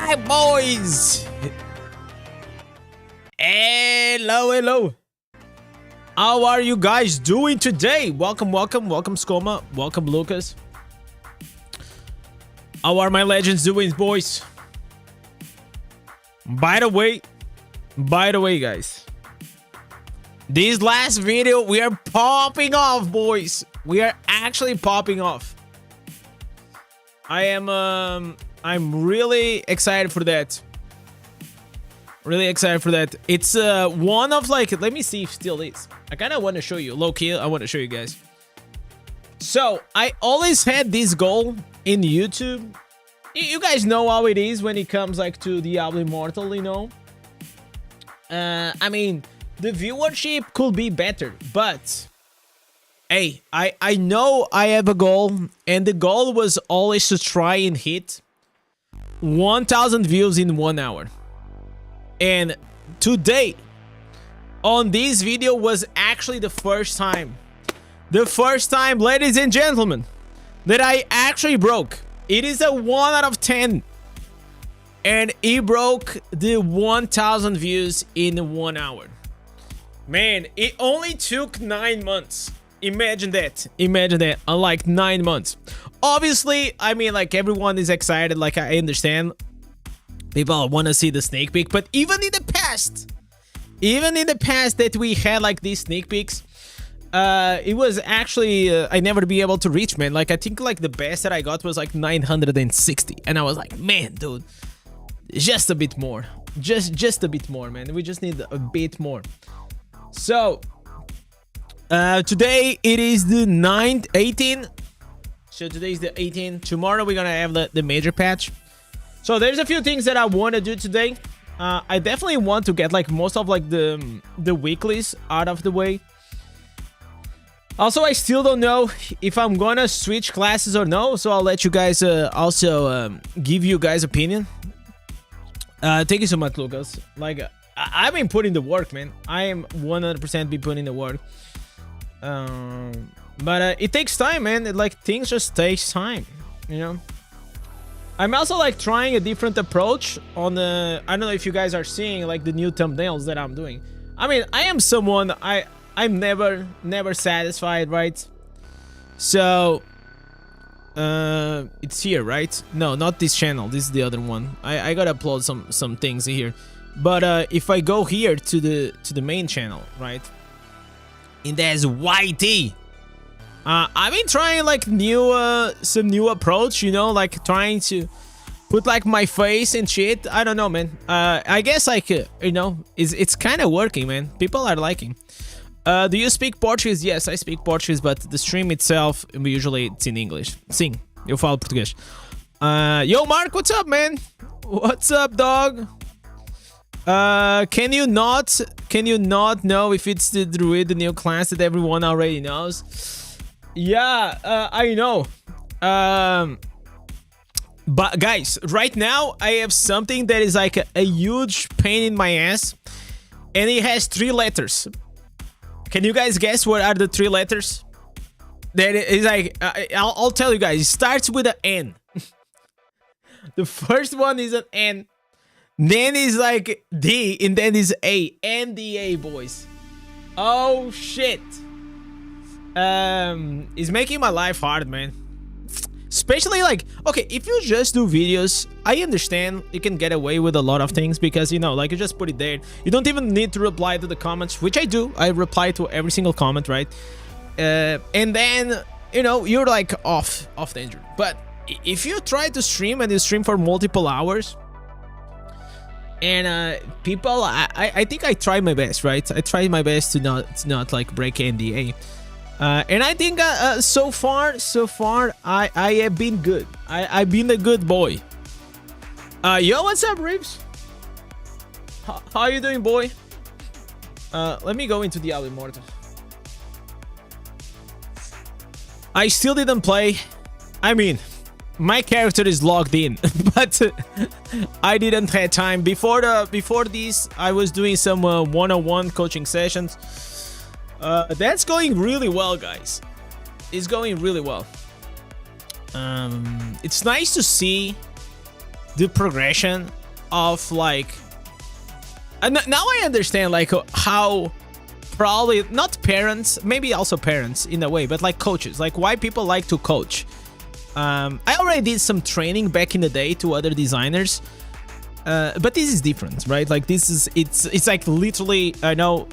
Alright, boys. Hello. How are you guys doing today? Welcome, Skoma. Welcome, Lucas. How are my legends doing, boys? By the way, guys, this last video, we are popping off, boys. We are actually popping off. I'm really excited for that. It's one of like, let me see if still is. I kind of want to show you, low key. I want to show you guys. So I always had this goal in YouTube. You guys know how it is when it comes like to Diablo Immortal, you know. I mean, the viewership could be better, but hey, I know I have a goal, and the goal was always to try and hit 1,000 views in 1 hour. And today, on this video, was actually the first time, ladies and gentlemen, that I actually broke. It is a 1 out of 10. And it broke the 1,000 views in 1 hour. Man, it only took 9 months. Imagine that, like 9 months. Obviously, I mean, like, everyone is excited, like, I understand. People want to see the sneak peek, but even in the past that we had, like, these sneak peeks, it was actually, I never be able to reach, man. Like, I think, like, the best that I got was, like, 960, and I was like, man, dude, just a bit more. Just a bit more, man. We just need a bit more. So today it is the 9th, 18. So today is the 18th. Tomorrow we're gonna have the major patch. So there's a few things that I want to do today. I definitely want to get like most of like the weeklies out of the way. Also, I still don't know if I'm gonna switch classes or no, so I'll let you guys also give you guys opinion. Thank you so much, Lucas. Like, I've been putting the work, man. I am 100% be putting the work. But it takes time, man. Like, things just takes time, you know. I'm also like trying a different approach on the. I don't know if you guys are seeing like the new thumbnails that I'm doing. I mean, I am someone I'm never satisfied, right? So it's here, right? No, not this channel. This is the other one. I gotta upload some things here. But if I go here to the main channel, right? Indez YT. I've been trying like some new approach, you know, like trying to put like my face and shit. I don't know, man. I guess like you know, it's kind of working, man. People are liking. Do you speak Portuguese? Yes, I speak Portuguese, but the stream itself usually it's in English. Sim, eu falo português. Yo, Mark, what's up, man? What's up, dog? Can you not know if it's the druid, the new class that everyone already knows? Yeah, I know. But guys, right now I have something that is like a huge pain in my ass, and it has 3 letters. Can you guys guess what are the 3 letters? That is like, I'll tell you guys. It starts with an N. The first one is an N. Then is like D, and then is A. NDA, boys. Oh shit. It's making my life hard, man. Especially like, okay, if you just do videos, I understand you can get away with a lot of things because, you know, like you just put it there. You don't even need to reply to the comments, which I do. I reply to every single comment, right? And then, you know, you're like off danger. But if you try to stream and you stream for multiple hours, and people, I think I try my best, right? I try my best to not like break NDA. And I think so far I have been good. I've been a good boy. Yo, what's up, Ribs? How you doing, boy? Let me go into Diablo Immortal. I still didn't play. I mean, my character is logged in, but I didn't have time. Before this, I was doing some one-on-one coaching sessions. That's going really well, guys. It's going really well. It's nice to see the progression of like, and now I understand like how probably not parents, maybe also parents in a way, but like coaches, like why people like to coach. I already did some training back in the day to other designers, but this is different, right? Like this is, it's like literally, I know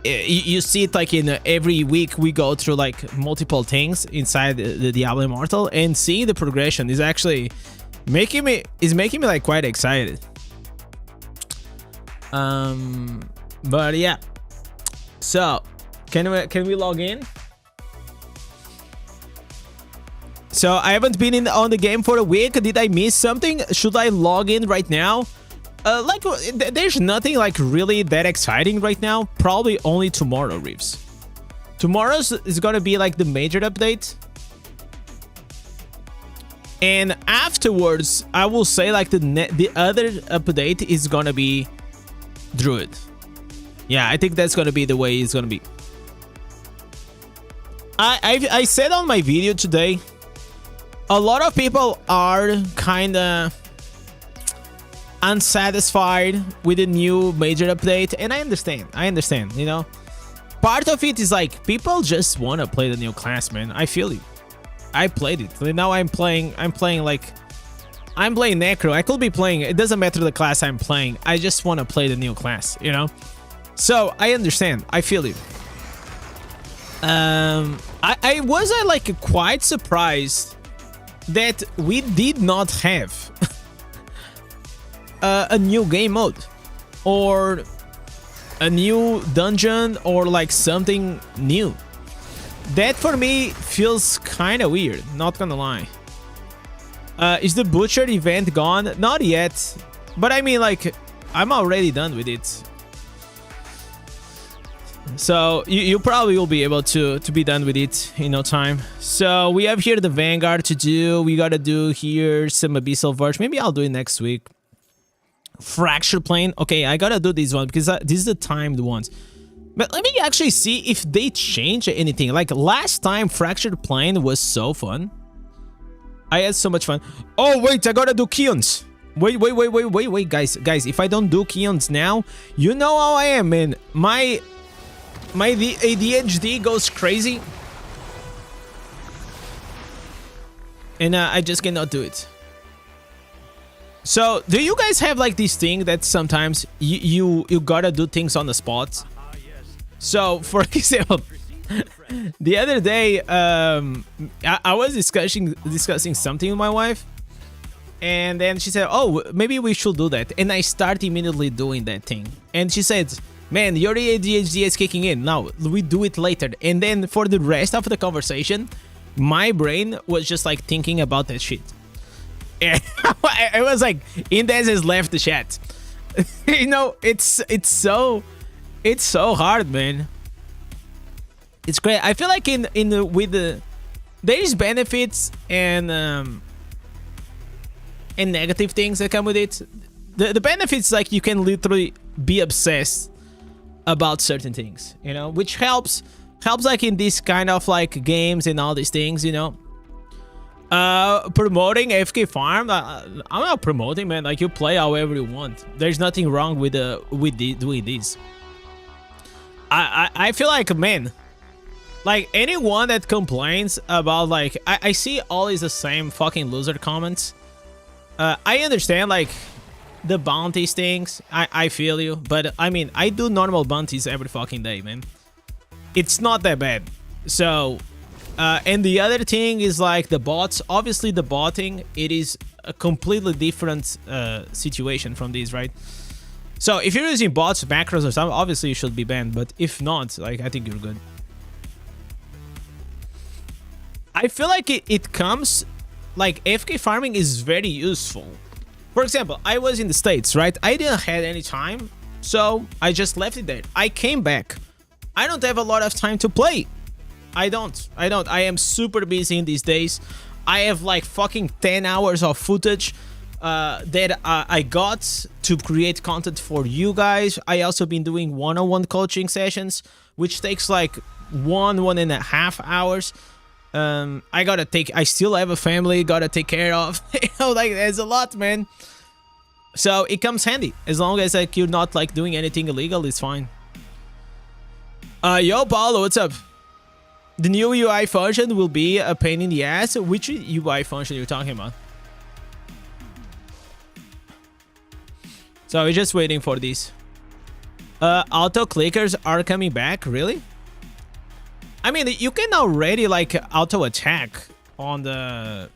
you see it like in every week we go through like multiple things inside the Diablo Immortal, and seeing the progression is actually making me like quite excited. But yeah, so can we log in? So I haven't been on the game for a week. Did I miss something? Should I log in right now? Like there's nothing like really that exciting right now. Probably only tomorrow, Reeves. Tomorrow's is gonna be like the major update, and afterwards I will say like the other update is gonna be Druid. Yeah, I think that's gonna be the way it's gonna be. I said on my video today, a lot of people are kinda unsatisfied with the new major update, and I understand, you know. Part of it is like people just want to play the new class, man. I feel you. I played it. Now I'm playing Necro. I could be playing, it doesn't matter the class I'm playing. I just want to play the new class, you know? So I understand. I feel you. I was like quite surprised that we did not have a new game mode or a new dungeon or like something new. That for me feels kind of weird, not gonna lie. Is the Butcher event gone? Not yet, but I mean like I'm already done with it. So you probably will be able to be done with it in no time. So we have here the Vanguard to do. We gotta do here some Abyssal Verge. Maybe I'll do it next week. Fracture Plane. Okay, I gotta do this one because this is the timed ones. But let me actually see if they change anything. Like last time, Fractured Plane was so fun. I had so much fun. Oh wait, I gotta do Keons. Wait, guys. If I don't do Keons now, you know how I am, man. My ADHD goes crazy, and I just cannot do it. So, do you guys have like this thing that sometimes you gotta do things on the spot? So, for example, the other day, I was discussing something with my wife, and then she said, "Oh, maybe we should do that." And I start immediately doing that thing, and she said, "Man, your ADHD is kicking in. Now we do it later." And then for the rest of the conversation, my brain was just like thinking about that shit. It was like Indez has left the chat. You know, it's so hard, man. It's great. I feel like there is benefits and negative things that come with it. The benefits, like you can literally be obsessed about certain things, you know, which helps like in this kind of like games and all these things, you know. Promoting AFK farm, I'm not promoting, man. Like you play however you want. There's nothing wrong with doing this. I feel like, man, like anyone that complains about like I see always the same fucking loser comments. I understand like the bounties things. I feel you, but I mean I do normal bounties every fucking day, man. It's not that bad. So and the other thing is like the bots. Obviously the botting, it is a completely different situation from these, right? So if you're using bots, macros or something, obviously you should be banned, but if not, like I think you're good. I feel like it comes like AFK farming is very useful. For example, I was in the States, right? I didn't have any time, so I just left it there. I came back. I don't have a lot of time to play. I don't. I am super busy in these days. I have like fucking 10 hours of footage that I got to create content for you guys. I also been doing one-on-one coaching sessions, which takes like 1.5 hours. I still have a family, gotta take care of. You know, like there's a lot, man. So it comes handy. As long as like you're not like doing anything illegal, it's fine. Yo, Paulo, what's up? The new UI function will be a pain in the ass. Which UI function you're talking about? So we're just waiting for these. Auto clickers are coming back, really? I mean, you can already like auto attack on the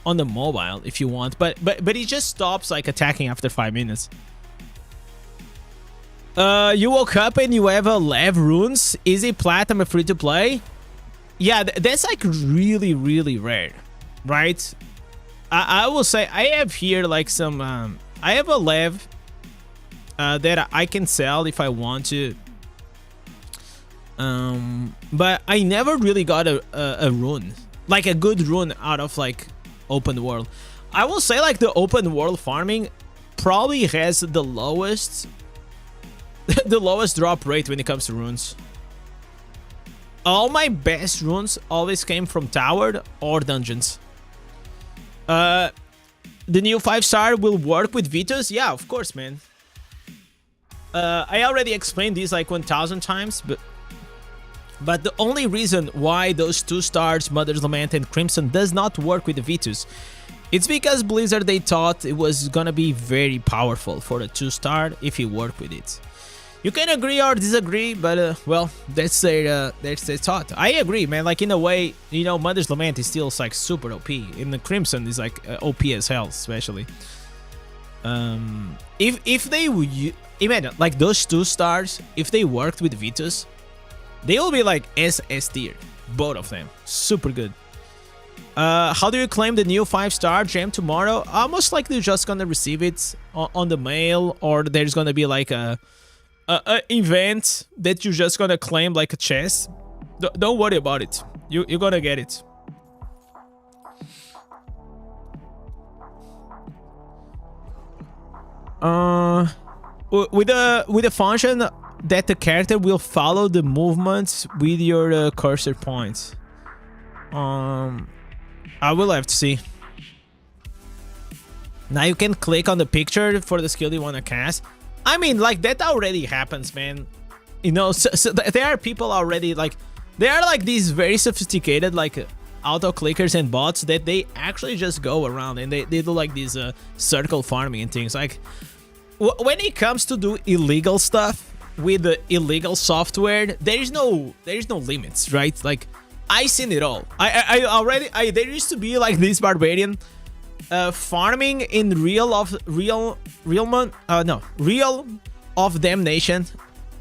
mobile if you want, but it just stops like attacking after 5 minutes. You woke up and you have 11 runes. Easy platinum, free to play. Yeah, that's like really, really rare, right? I will say I have here like some. I have 11 that I can sell if I want to. But I never really got a rune, like a good rune out of like open world. I will say like the open world farming probably has the lowest the lowest drop rate when it comes to runes. All my best runes always came from tower or dungeons. The new 5-star will work with Vitus? Yeah, of course, man. I already explained this like 1,000 times, but the only reason why those 2 stars, Mother's Lament and Crimson, does not work with the Vitus, it's because Blizzard, they thought it was gonna be very powerful for a 2-star if you work with it. You can agree or disagree, but well, that's their thought. I agree, man. Like in a way, you know, Mother's Lament is still like super OP, and the Crimson is like OP as hell, especially. If they imagine like those 2 stars, if they worked with Vitus, they will be like SS tier, both of them, super good. How do you claim the new 5-star gem tomorrow? Most likely you're just gonna receive it on the mail, or there's gonna be like a event that you're just gonna claim like a chest. Don't worry about it. You're gonna get it. With the function that the character will follow the movements with your cursor points. I will have to see. Now you can click on the picture for the skill you want to cast. I mean, like, that already happens, man. You know, so there are people already, like, there are, like, these very sophisticated, like, auto-clickers and bots that they actually just go around and they do, like, these circle farming and things. Like, when it comes to do illegal stuff with the illegal software, there is no limits, right? Like, I seen it all. There used to be, like, this barbarian farming in Real of Damnation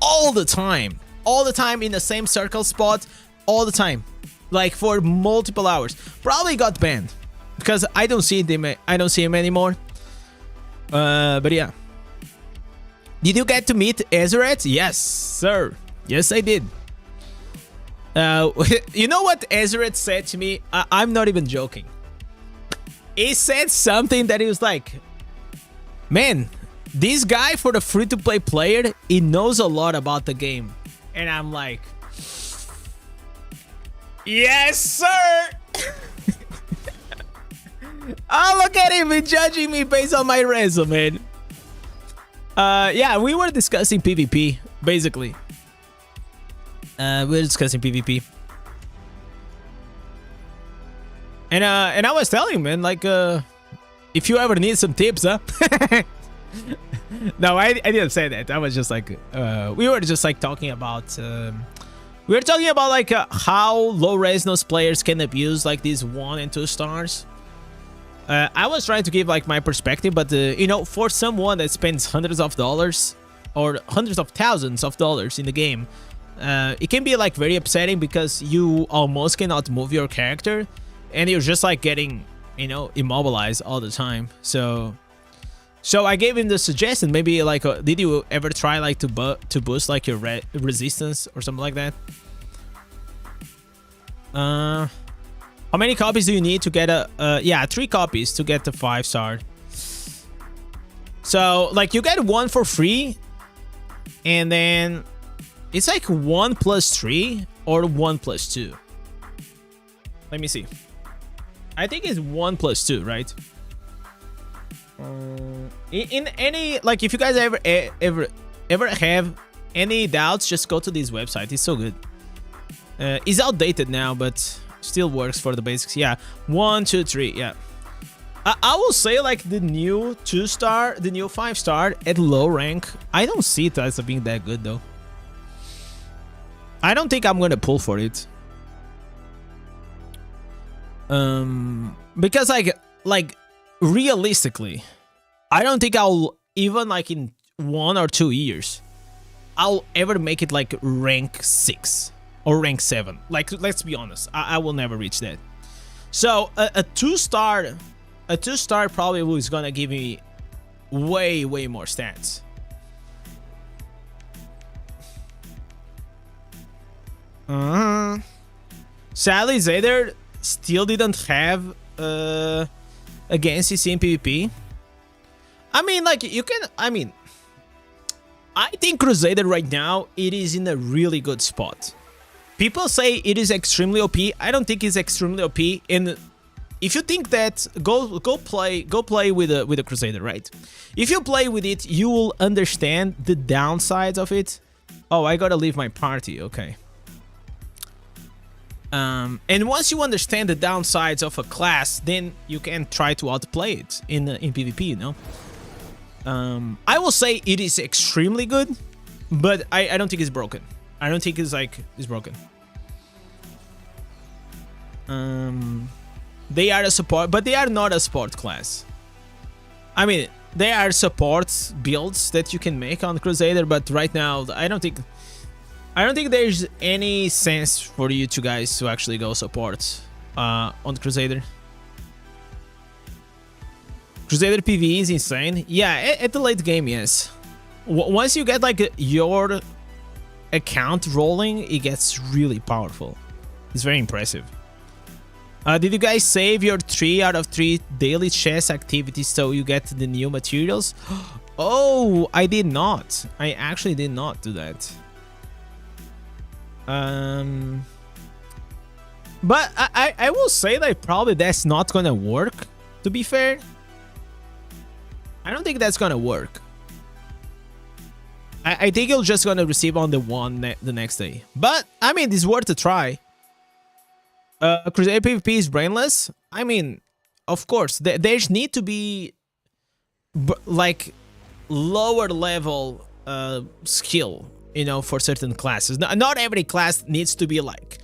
all the time in the same circle spot all the time, like for multiple hours. Probably got banned because I don't see him anymore. But yeah, did you get to meet Ezeret? Yes, sir. Yes, I did. You know what Ezeret said to me? I'm not even joking. He said something that he was like, man, this guy, for the free-to-play player, he knows a lot about the game. And I'm like, yes, sir! Oh, look at him, he's judging me based on my resume. Yeah, we were discussing PvP, basically. We were discussing PvP. And I was telling him, man, like, if you ever need some tips, huh? No, I didn't say that. I was just like, we were just like talking about, we were talking about like how low resonance players can abuse like these 1 and 2 stars. I was trying to give like my perspective, but you know, for someone that spends hundreds of dollars or hundreds of thousands of dollars in the game, it can be like very upsetting because you almost cannot move your character. And you're just like getting, you know, immobilized all the time. So I gave him the suggestion. Maybe like, did you ever try like to boost like your resistance or something like that? How many copies do you need to get yeah, 3 copies to get the 5-star. So like you get 1 for free, and then it's like 1 plus 3 or 1 plus 2. Let me see. I think it's 1 plus 2, right? In any, like, if you guys ever have any doubts, just go to this website. It's so good. It's outdated now, but still works for the basics. Yeah, 1, 2, 3. Yeah, I will say like the new 2-star, the new 5-star at low rank. I don't see it as being that good though. I don't think I'm gonna pull for it. Because like realistically, I don't think I'll even like in 1 or 2 years I'll ever make it like rank 6 or rank 7. Like, let's be honest, I will never reach that. So a 2-star probably is gonna give me way more stats. Sadly, Zader still didn't have against CC in PvP. I mean, like, you can, I mean, I think Crusader right now, it is in a really good spot. People say it is extremely OP. I don't think it's extremely OP. And if you think that, go play with a Crusader, right? If you play with it, you will understand the downsides of it. Oh, I gotta leave my party. Okay. And once you understand the downsides of a class, then you can try to outplay it in PvP, you know? I will say it is extremely good, but I don't think it's broken. I don't think it's broken. They are a support, but they are not a support class. I mean, they are support builds that you can make on Crusader, but right now I don't think there's any sense for you two guys to actually go support on Crusader. Crusader PvE is insane. Yeah, at the late game, yes. Once you get like your account rolling, it gets really powerful. It's very impressive. Did you guys save your 3 out of 3 daily chess activities so you get the new materials? Oh, I did not. I actually did not do that. But I will say that probably that's not gonna work, to be fair. I don't think that's gonna work. I think you're just gonna receive on the the next day. But I mean, it's worth a try. Crusader PvP is brainless. I mean, of course, there's need to be like lower level skill, you know, for certain classes. Not every class needs to be like,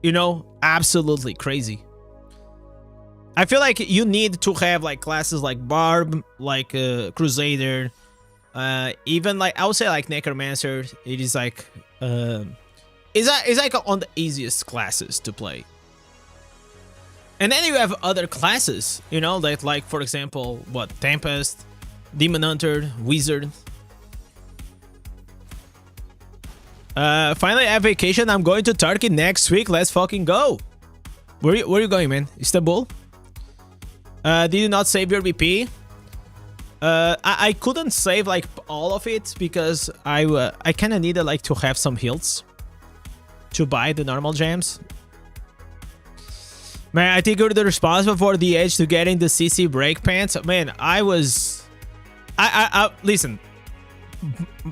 you know, absolutely crazy. I feel like you need to have like classes like Barb, like Crusader, even like I would say like Necromancer. It is like it's like on the easiest classes to play. And then you have other classes, you know, that like for example, what, Tempest, Demon Hunter, Wizard. Finally, I have vacation. I'm going to Turkey next week. Let's fucking go. Where you going, man? Istanbul? Did you not save your VP? I couldn't save like all of it because I kind of needed like to have some heals to buy the normal gems. Man, I think you're the responsible for the edge to getting the CC break pants. Man, listen.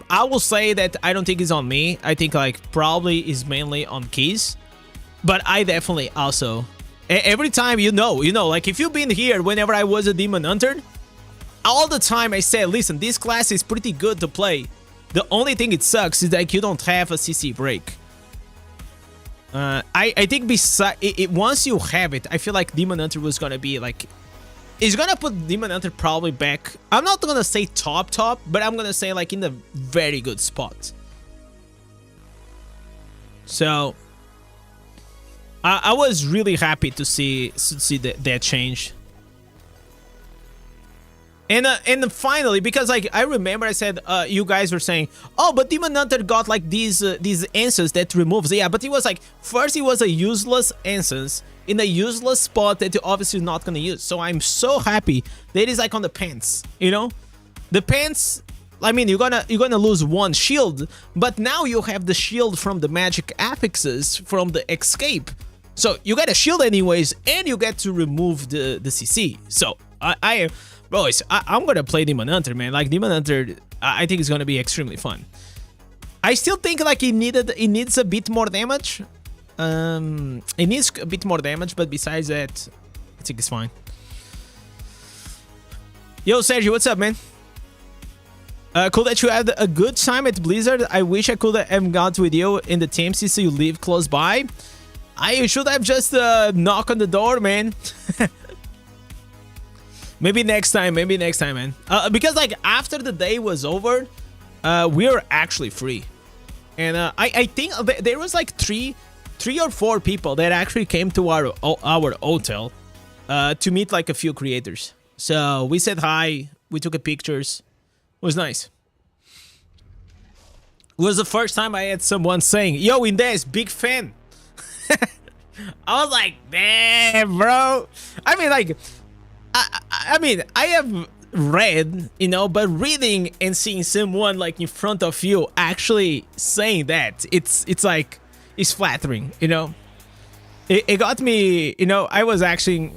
I will say that I don't think it's on me. I think like probably is mainly on Keys. But I definitely also, every time you know, like if you've been here whenever I was a Demon Hunter, all the time I said, listen, this class is pretty good to play. The only thing it sucks is that you don't have a CC break. I think besides once you have it, I feel like Demon Hunter was gonna be like, it's gonna put Demon Hunter probably back. I'm not gonna say top, but I'm gonna say like in a very good spot. So I was really happy to see that change. And finally, because like I remember I said you guys were saying, oh, but Demon Hunter got like these incense that removes. Yeah, but it was like, first it was a useless incense in a useless spot that you're obviously not gonna use. So I'm so happy that it is like on the pants, you know? The pants, I mean, you're gonna lose one shield, but now you have the shield from the magic affixes from the escape. So you get a shield anyways, and you get to remove the CC. So I Boys, I'm gonna play Demon Hunter, man. Like Demon Hunter, I think it's gonna be extremely fun. I still think like it needs a bit more damage. It needs a bit more damage, but besides that, I think it's fine. Yo, Sergio, what's up, man? Cool that you had a good time at Blizzard. I wish I could have got with you in the team since you live close by. I should have just knocked on the door, man. Maybe next time, man. Because like after the day was over, we were actually free. And I think there was like three or four people that actually came to our hotel to meet like a few creators. So we said hi, we took pictures. It was nice. It was the first time I had someone saying, "Yo, Indez, big fan." I was like, damn, bro. I mean, like, I have read, you know, but reading and seeing someone like in front of you actually saying that, it's like, it's flattering, you know. It got me, you know. I was actually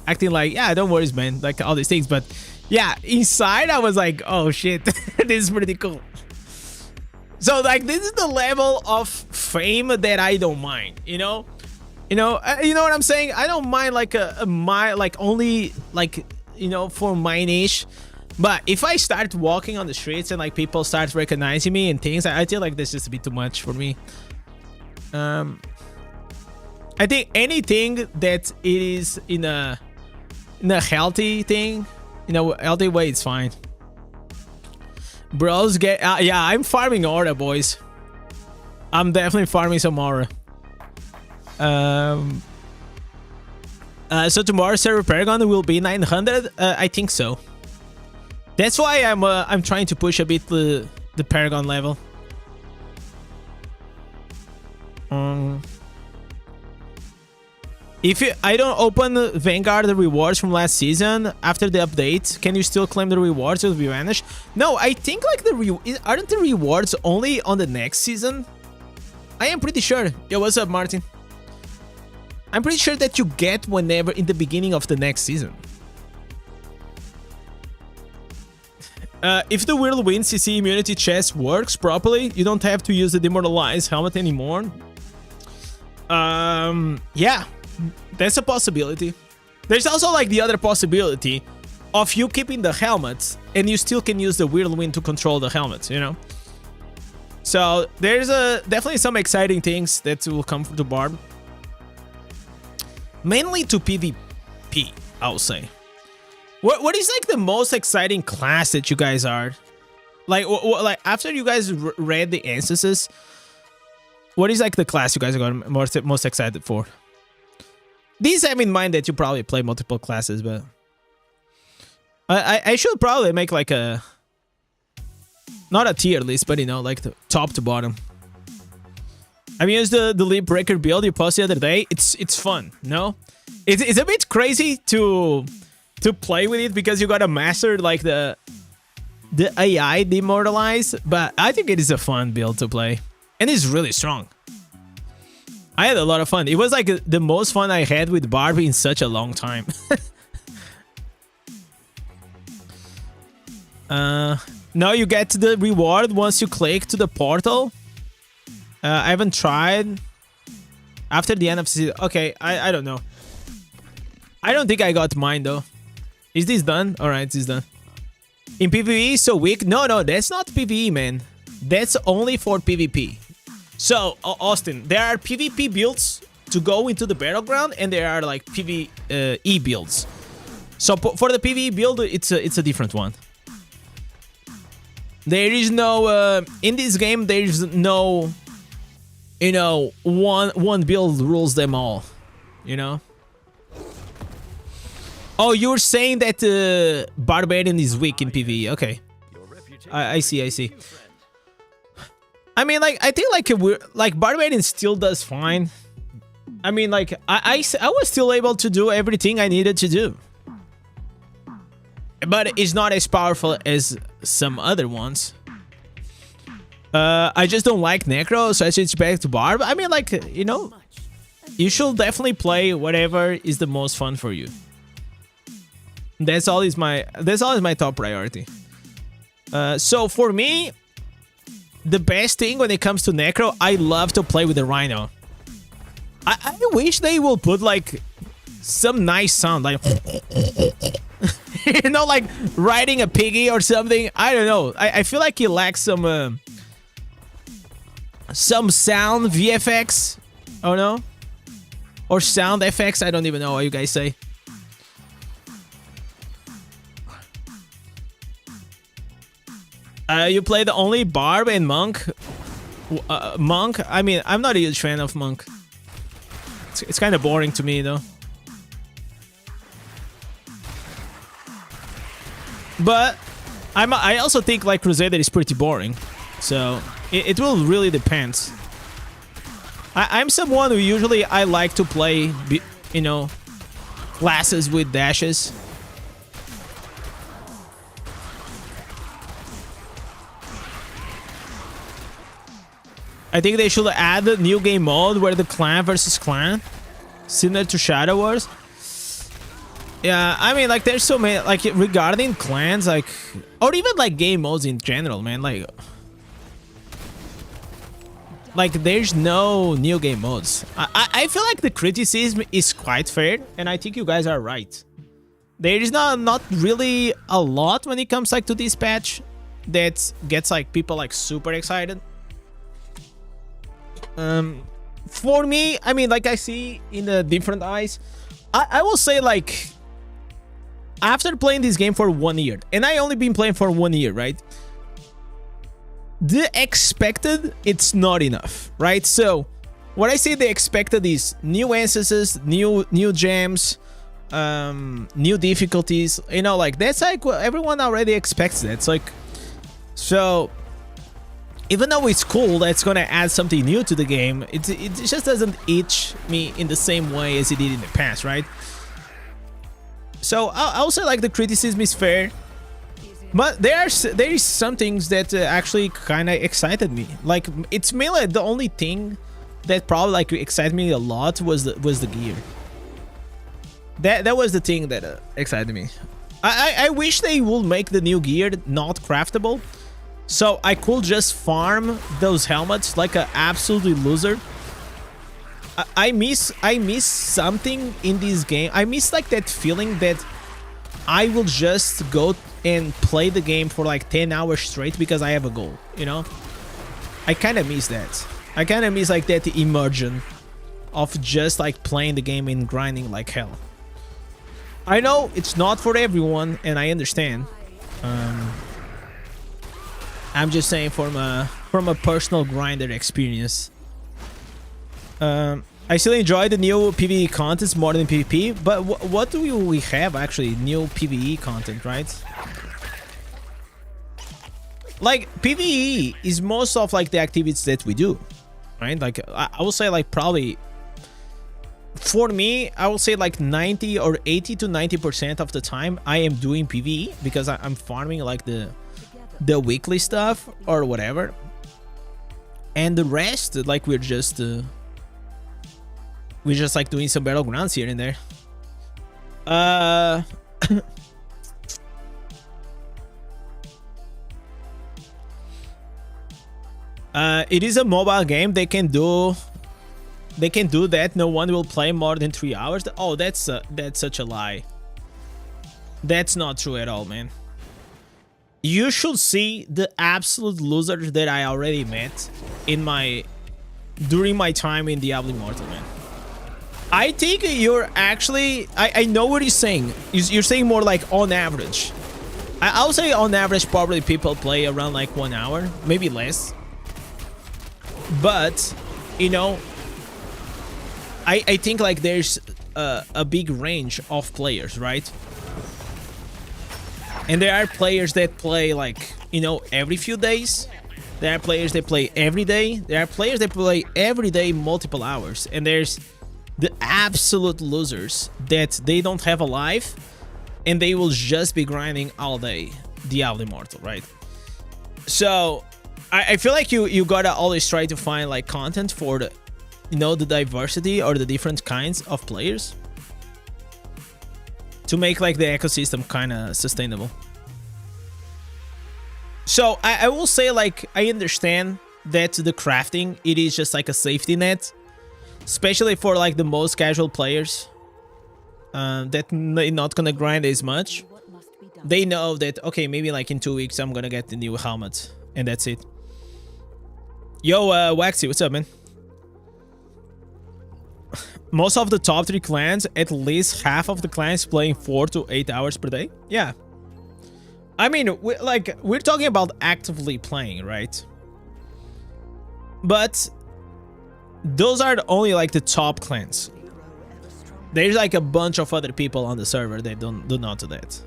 acting like, yeah, don't worry, man, like all these things, but yeah, inside I was like, oh shit, this is pretty cool. So like, this is the level of fame that I don't mind, you know. You know what I'm saying? I don't mind like only like, you know, for my niche. But if I start walking on the streets and like people start recognizing me and things, I feel like this is a bit too much for me. I think anything that is in a healthy thing, you know, healthy way, it's fine. Bros get yeah, I'm farming aura, boys. I'm definitely farming some aura. So tomorrow server Paragon will be 900. I think so. That's why I'm trying to push a bit the Paragon level. If I don't open Vanguard rewards from last season after the update, can you still claim the rewards will be vanished? No, I think like aren't the rewards only on the next season? I am pretty sure. Yo, what's up, Martin? I'm pretty sure that you get whenever in the beginning of the next season. If the Whirlwind CC immunity chest works properly, you don't have to use the demoralized helmet anymore. Yeah, that's a possibility. There's also like the other possibility of you keeping the helmet and you still can use the Whirlwind to control the helmet, you know? So there's definitely some exciting things that will come to Barb. Mainly to PvP, I'll say. What is like the most exciting class that you guys are? Like, like after you guys read the instances, what is like the class you guys are most excited for? These have in mind that you probably play multiple classes, but I should probably make like a, not a tier list, but you know, like the top to bottom. I've used the Leap Breaker build you posted the other day. It's fun, no? It's a bit crazy to play with it because you gotta master like the AI demoralize, but I think it is a fun build to play. And it's really strong. I had a lot of fun. It was like the most fun I had with Barbie in such a long time. Now you get the reward once you click to the portal. I haven't tried after the end of season. Okay, I don't know. I don't think I got mine though. Is this done? Alright, this is done. In PvE, so weak? No, that's not PvE, man. That's only for PvP. So, Austin, there are PvP builds to go into the battleground, and there are like PvE builds. So for the PvE build, it's a different one. There is no in this game. There is no, you know, one build rules them all. You know. Oh, you're saying that Barbarian is weak in PvE. Okay, I see. I mean, like, I think like Barbarian still does fine. I mean, like, I was still able to do everything I needed to do, but it's not as powerful as some other ones. I just don't like Necro, so I switch back to Barb. I mean, like, you know, you should definitely play whatever is the most fun for you. That's always my top priority. So for me, the best thing when it comes to Necro, I love to play with the Rhino. I wish they will put like some nice sound, like you know, like riding a piggy or something. I don't know. I feel like it lacks some sound VFX. Oh no, or sound effects. I don't even know what you guys say. You play the only Barb and Monk. Monk. I mean, I'm not a huge fan of Monk. It's kind of boring to me though. But I also think like Crusader is pretty boring, so it will really depend. I'm someone who usually I like to play, you know, classes with dashes. I think they should add a new game mode where the clan versus clan, similar to Shadow Wars. Yeah, I mean, like, there's so many, like, regarding clans, like, or even, like, game modes in general, man, like, there's no new game modes. I feel like the criticism is quite fair, and I think you guys are right. There is not really a lot when it comes, like, to this patch that gets, like, people, like, super excited. For me, I mean, like, I see in the different eyes, I will say, like, after playing this game for 1 year, and I only been playing for 1 year, right? The expected, it's not enough, right? So, what I say the expected is new instances, new gems, new difficulties, you know, like, that's like what everyone already expects that. It's like, so, even though it's cool that's gonna add something new to the game, it just doesn't itch me in the same way as it did in the past, right? So I'll say like the criticism is fair, but there is some things that actually kind of excited me. Like, it's mainly the only thing that probably like excited me a lot was the gear. That was the thing that excited me. I wish they would make the new gear not craftable, so I could just farm those helmets like an absolutely loser. I miss something in this game. I miss like that feeling that I will just go and play the game for like 10 hours straight because I have a goal, you know? I kind of miss that. I kind of miss like that immersion of just like playing the game and grinding like hell. I know it's not for everyone, and I understand. I'm just saying from a personal grinder experience. I still enjoy the new PvE contents more than PvP, but what do we have actually? New PvE content, right? Like, PvE is most of like the activities that we do, right? Like, I will say like probably, for me, I will say like 90 or 80 to 90% of the time I am doing PvE because I'm farming like the weekly stuff or whatever, and the rest like we're just like doing some battlegrounds here and there. It is a mobile game. They can do that. No one will play more than 3 hours. Oh, that's such a lie. That's not true at all, man. You should see the absolute losers that I already met during my time in Diablo Immortal, man. I think you're actually, I know what you're saying. You're saying more like on average. I'll say on average probably people play around like 1 hour, maybe less. But, you know, I think like there's a big range of players, right? And there are players that play like, you know, every few days. There are players that play every day. There are players that play every day multiple hours. And there's the absolute losers that they don't have a life and they will just be grinding all day Diablo Immortal, right? So I feel like you gotta always try to find like content for the, you know, the diversity or the different kinds of players to make like the ecosystem kind of sustainable. So I will say, like, I understand that the crafting, it is just like a safety net, especially for like the most casual players that not gonna grind as much. They know that, okay, maybe like in 2 weeks I'm gonna get the new helmet and that's it. Yo, Waxy, what's up, man? Most of the top 3 clans, at least half of the clans playing 4 to 8 hours per day. Yeah. I mean, we're talking about actively playing, right? But those are only like the top clans. There's like a bunch of other people on the server that do not do that.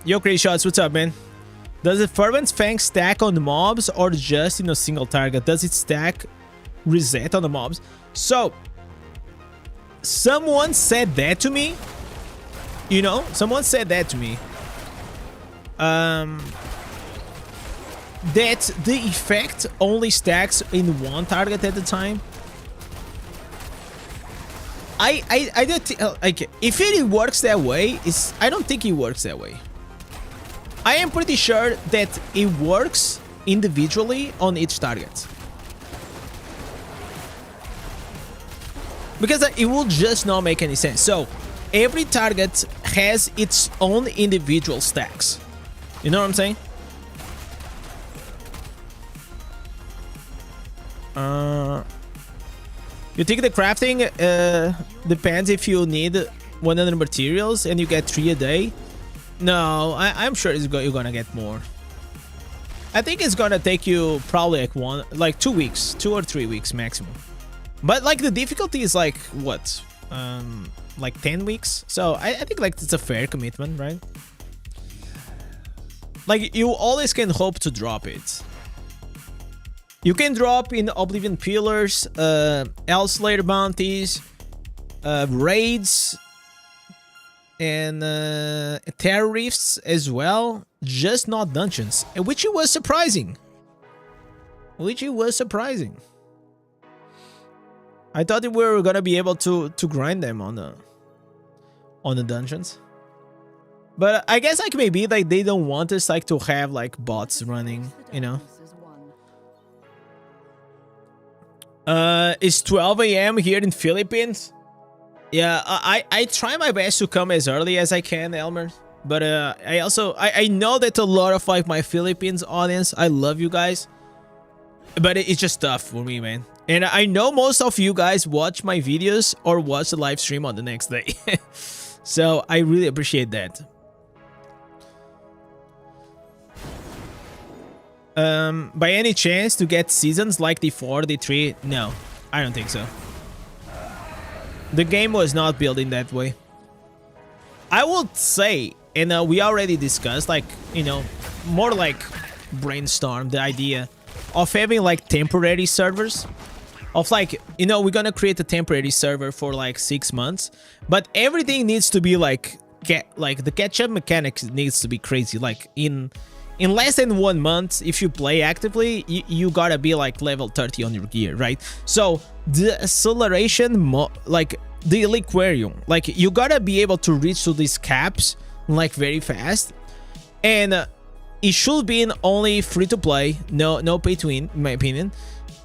Yo, Crazy Shots, what's up, man? Does the Fervent's Fang stack on the mobs or just in a single target? Does it stack reset on the mobs? So someone said that to me, you know, someone said that to me, that the effect only stacks in one target at a time. I don't like, if it works that way, I don't think it works that way. I am pretty sure that it works individually on each target. Because it will just not make any sense. So every target has its own individual stacks. You know what I'm saying? You think the crafting depends if you need 100 materials and you get 3 a day? No, I'm sure you're gonna get more. I think it's gonna take you probably like 2 weeks, 2 or 3 weeks maximum. But like the difficulty is like what, like 10 weeks. So I think like it's a fair commitment, right? Like you always can hope to drop it. You can drop in Oblivion Pillars, Elslayer bounties, raids, and Terror Rifts as well, just not dungeons, which it was surprising. I thought that we were gonna be able to grind them on the dungeons, but I guess like maybe like they don't want us like to have like bots running, you know. It's 12 a.m. here in Philippines. Yeah, I try my best to come as early as I can, Elmer. But I know that a lot of like my Philippines audience, I love you guys, but it's just tough for me, man. And I know most of you guys watch my videos or watch the live stream on the next day. So I really appreciate that. By any chance to get seasons like D4, D3? No, I don't think so. The game was not built in that way. I would say, and we already discussed, like, you know, more like brainstorm the idea of having like temporary servers. Of like, you know, we're gonna create a temporary server for like 6 months, but everything needs to be like the catch-up mechanics needs to be crazy. Like in less than 1 month, if you play actively, you gotta be like level 30 on your gear, right? So the acceleration, like the Liquarium, like you gotta be able to reach to these caps like very fast, and it should be in only free to play, no pay to win, in my opinion,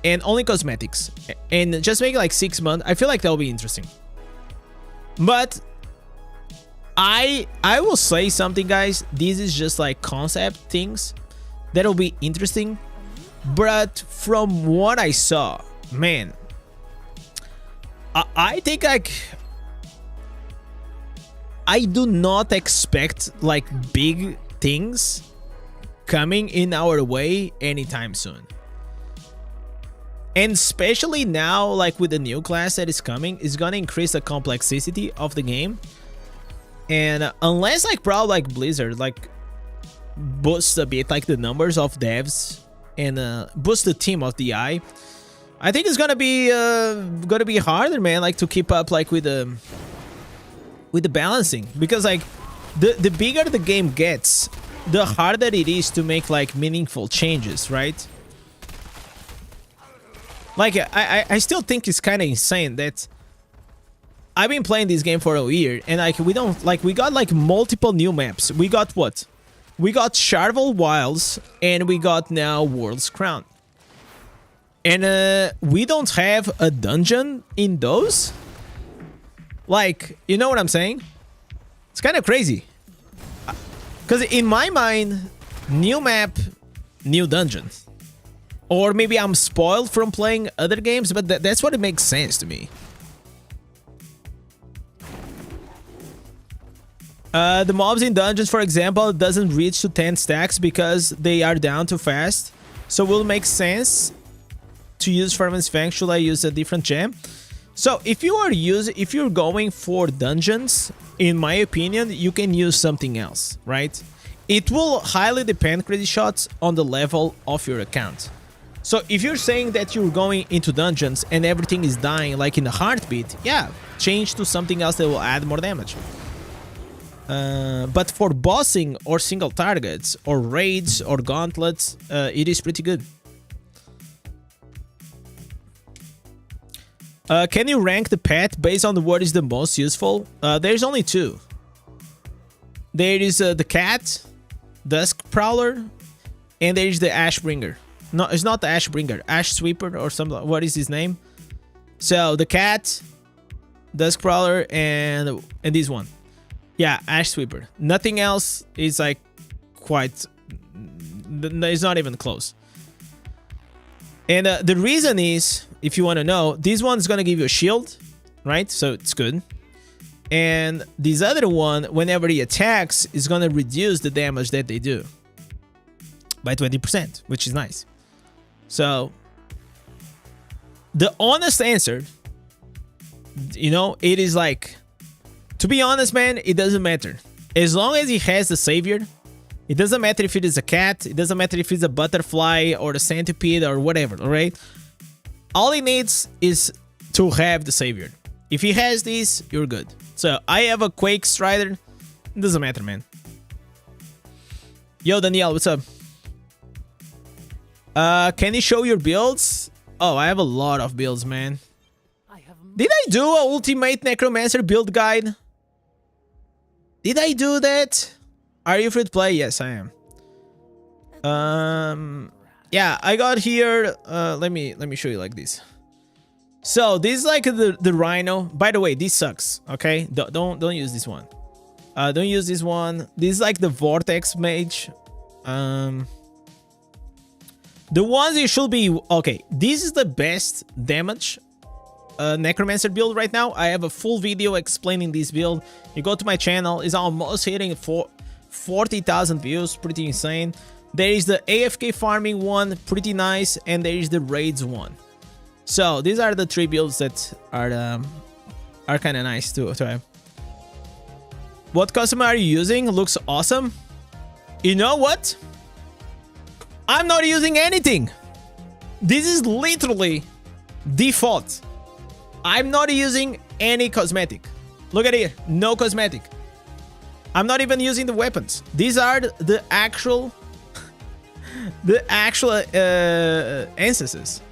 and only cosmetics, and just make it like 6 months. I feel like that'll be interesting. But I will say something, guys. This is just like concept things that'll be interesting, but from what I saw, man, I think like I do not expect like big things coming in our way anytime soon. And especially now, like with the new class that is coming, is gonna increase the complexity of the game. And unless like probably like Blizzard like boosts a bit like the numbers of devs and boost the team of DI, I think it's gonna be harder, man, like to keep up like with the balancing, because like the bigger the game gets, the harder it is to make like meaningful changes, right? Like I still think it's kind of insane that I've been playing this game for a year, and like we got like multiple new maps. We got what? We got Charvel Wilds, and we got now World's Crown. And we don't have a dungeon in those? Like, you know what I'm saying? It's kind of crazy. Because in my mind, new map, new dungeon. Or maybe I'm spoiled from playing other games, but that's what it makes sense to me. The mobs in dungeons, for example, doesn't reach to 10 stacks because they are down too fast. So it will make sense to use Farman's Fang. Should I use a different gem? So if you're going for dungeons, in my opinion, you can use something else, right? It will highly depend, Crazy Shots, on the level of your account. So if you're saying that you're going into dungeons and everything is dying like in a heartbeat, yeah, change to something else that will add more damage. But for bossing or single targets or raids or gauntlets, it is pretty good. Can you rank the pet based on what is the most useful? There's only two. There is the cat, Dusk Prowler, and there is the Ashbringer. No, it's not the Ashbringer, Ash Sweeper or something. What is his name? So the cat, Dusk Prowler, and this one. Yeah, Ash Sweeper. Nothing else is like quite... It's not even close. And the reason is, if you want to know, this one's going to give you a shield, right? So it's good. And this other one, whenever he attacks, is going to reduce the damage that they do by 20%, which is nice. So the honest answer, you know, it is like, to be honest, man, it doesn't matter. As long as he has the savior, it doesn't matter if it is a cat, it doesn't matter if it's a butterfly or a centipede or whatever, all right? All he needs is to have the savior. If he has this, you're good. So I have a Quake Strider. It doesn't matter, man. Yo, Danielle, what's up? Can you show your builds? Oh, I have a lot of builds, man. Did I do a Ultimate Necromancer build guide? Did I do that? Are you free to play? Yes, I am. Yeah, I got here. Let me show you like this. So this is like the Rhino. By the way, this sucks. Okay, don't use this one. Don't use this one. This is like the Vortex Mage. The ones you should be okay. This is the best damage Necromancer build right now. I have a full video explaining this build. You go to my channel. It's almost hitting 40,000 views. Pretty insane. There is the AFK farming one, pretty nice, and there is the raids one. So these are the three builds that are kind of nice to have. What custom are you using? Looks awesome. You know what? I'm not using anything. This is literally default. I'm not using any cosmetic. Look at here, no cosmetic. I'm not even using the weapons. These are the actual instances.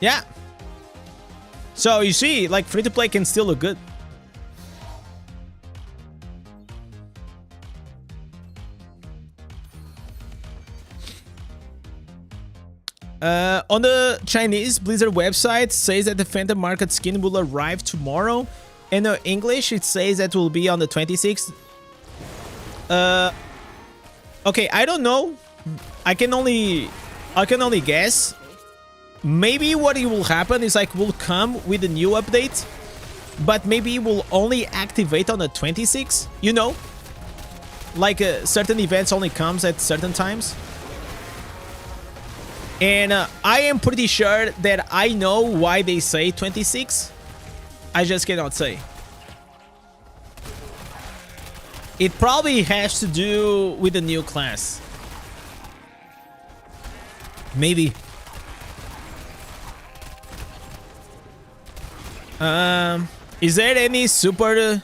Yeah. So you see, like, free to play can still look good. On the Chinese Blizzard website says that the Phantom Market skin will arrive tomorrow. In English, it says that will be on the 26th. Okay, I don't know. I can only guess. Maybe what will happen is like will come with a new update, but maybe it will only activate on the 26th. You know, like certain events only comes at certain times. And I am pretty sure that I know why they say 26. I just cannot say. It probably has to do with the new class. Maybe. Is there any super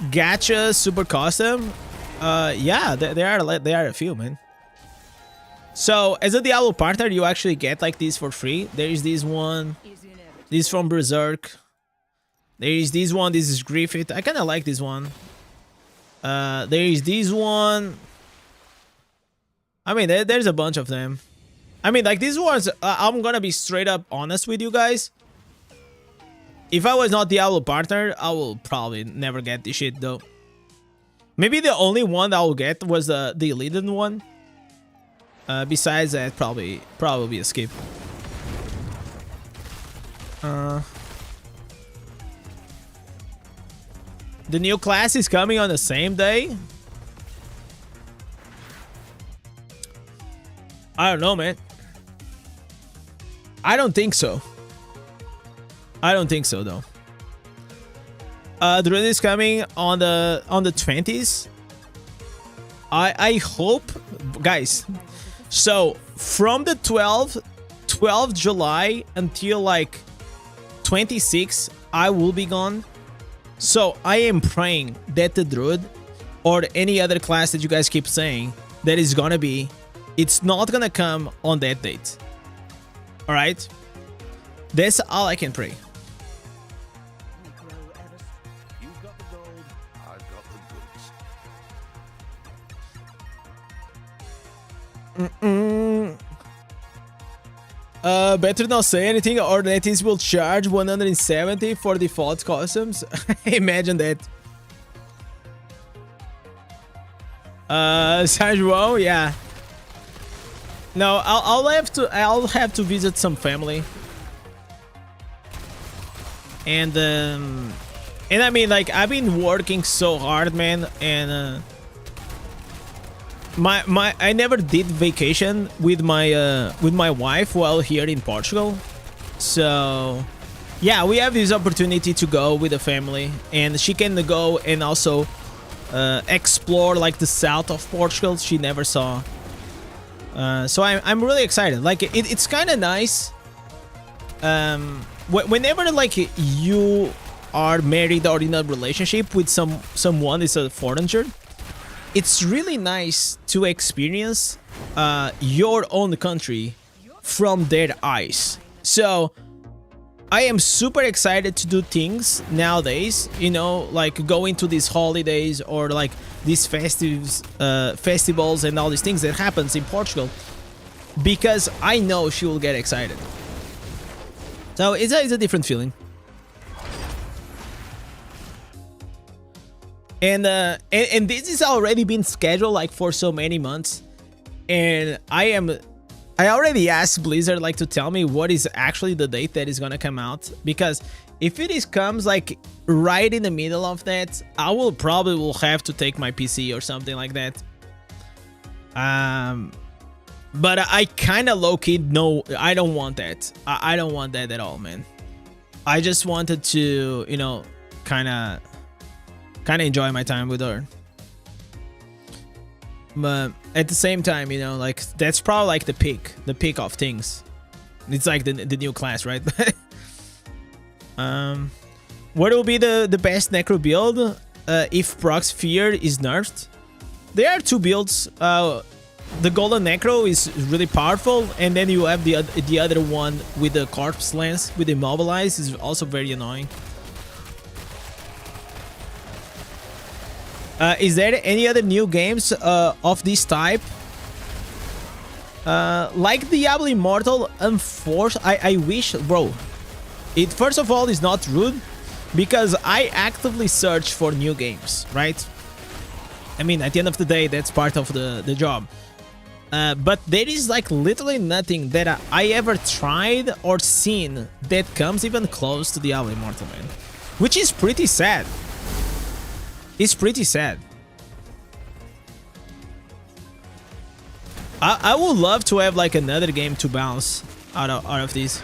gacha, super custom? Yeah, there are a few, man. So, as a Diablo partner, you actually get like these for free. There is this one. This from Berserk. There is this one. This is Griffith. I kind of like this one. There is this one. I mean, there's a bunch of them. I mean, like these ones, I'm gonna be straight up honest with you guys. If I was not Diablo partner, I will probably never get this shit though. Maybe the only one that I will get was the elite one. Besides that, probably a skip. The new class is coming on the same day. I don't know, man. I don't think so. I don't think so, though. Druid is coming on the 20s. I hope, guys. So from the 12th July until like 26, I will be gone. So I am praying that the Druid or any other class that you guys keep saying that is gonna be, it's not gonna come on that date. All right, that's all I can pray. Better not say anything or NetEase will charge 170 for default costumes. Imagine that. San João, yeah. No, I'll have to visit some family. And I mean, like, I've been working so hard, man, and I never did vacation with my wife while here in Portugal. So yeah, we have this opportunity to go with the family, and she can go and also explore like the south of Portugal she never saw. So I'm really excited. Like it's kind of nice. Whenever like you are married or in a relationship with someone is a foreigner, it's really nice to experience your own country from their eyes. So I am super excited to do things nowadays, you know, like going to these holidays or like these festivals and all these things that happens in Portugal, because I know she will get excited. So it's a different feeling. And this is already been scheduled like for so many months, and I already asked Blizzard like to tell me what is actually the date that is gonna come out, because if it comes like right in the middle of that, I will probably have to take my PC or something like that. But I kind of low-key no, I don't want that. I don't want that at all, man. I just wanted to, you know, kind of enjoy my time with her. But at the same time, you know, like that's probably like the peak of things. It's like the new class, right? What will be the best necro build if proc sphere is nerfed? There are two builds. The golden necro is really powerful, and then you have the other one with the corpse lance with immobilize is also very annoying. Is there any other new games of this type? Like Diablo Immortal, I wish, bro. It first of all is not rude, because I actively search for new games, right? I mean, at the end of the day, that's part of the job. But there is like literally nothing that I ever tried or seen that comes even close to Diablo Immortal, man. Which is pretty sad. It's pretty sad. I would love to have like another game to bounce out of these.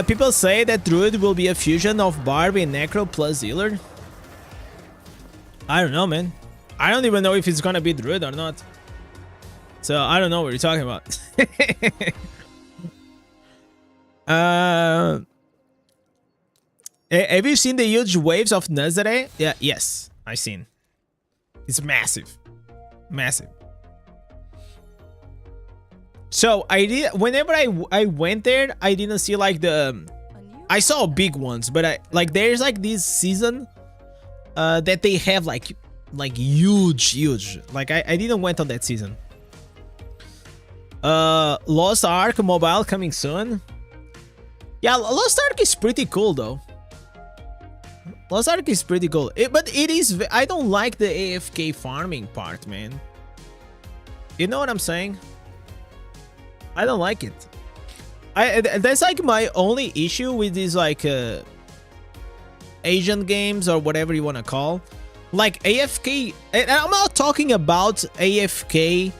People say that Druid will be a fusion of Barbie and Necro plus Healer. I don't know, man. I don't even know if it's gonna be Druid or not. So I don't know what you're talking about. Have you seen the huge waves of Nazare? Yeah, yes, I've seen. It's massive. Massive. So I did. Whenever I went there, I didn't see like the. I saw big ones, but I like there's like this season, that they have like huge. Like I didn't went on that season. Lost Ark mobile coming soon. Yeah, Lost Ark is pretty cool though. Lost Ark is pretty cool, but it is. I don't like the AFK farming part, man. You know what I'm saying? I don't like it. That's like my only issue with these like Asian games or whatever you want to call. Like AFK, and I'm not talking about AFK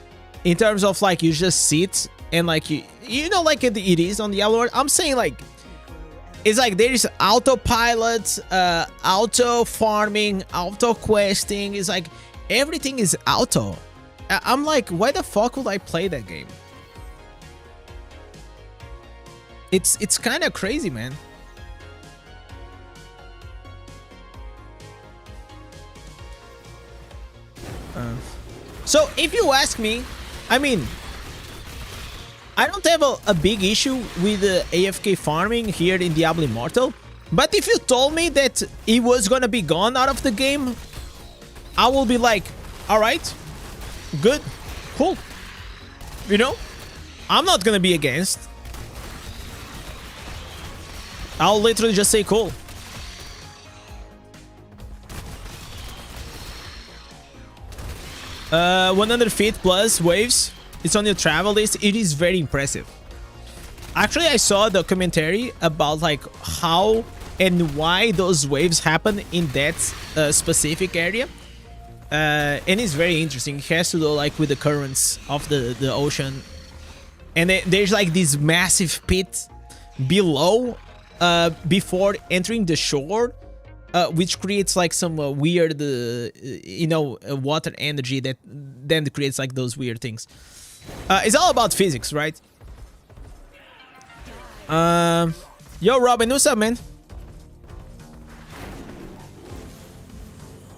in terms of like you just sit and like you know like it is on the Diablo. I'm saying like it's like there is autopilot, auto farming, auto questing. It's like everything is auto. I'm like, why the fuck would I play that game? It's kind of crazy, man. So if you ask me, I mean, I don't have a big issue with AFK farming here in Diablo Immortal, but if you told me that it was gonna be gone out of the game, I will be like, all right, good, cool. You know, I'm not gonna be against. I'll literally just say cool. 100 feet plus waves. It's on your travel list. It is very impressive. Actually, I saw a documentary about like how and why those waves happen in that specific area. And it's very interesting. It has to do like with the currents of the ocean. And there's like this massive pit below before entering the shore, which creates like some weird, water energy that then creates like those weird things. It's all about physics, right? Yo, Robin, what's up, man?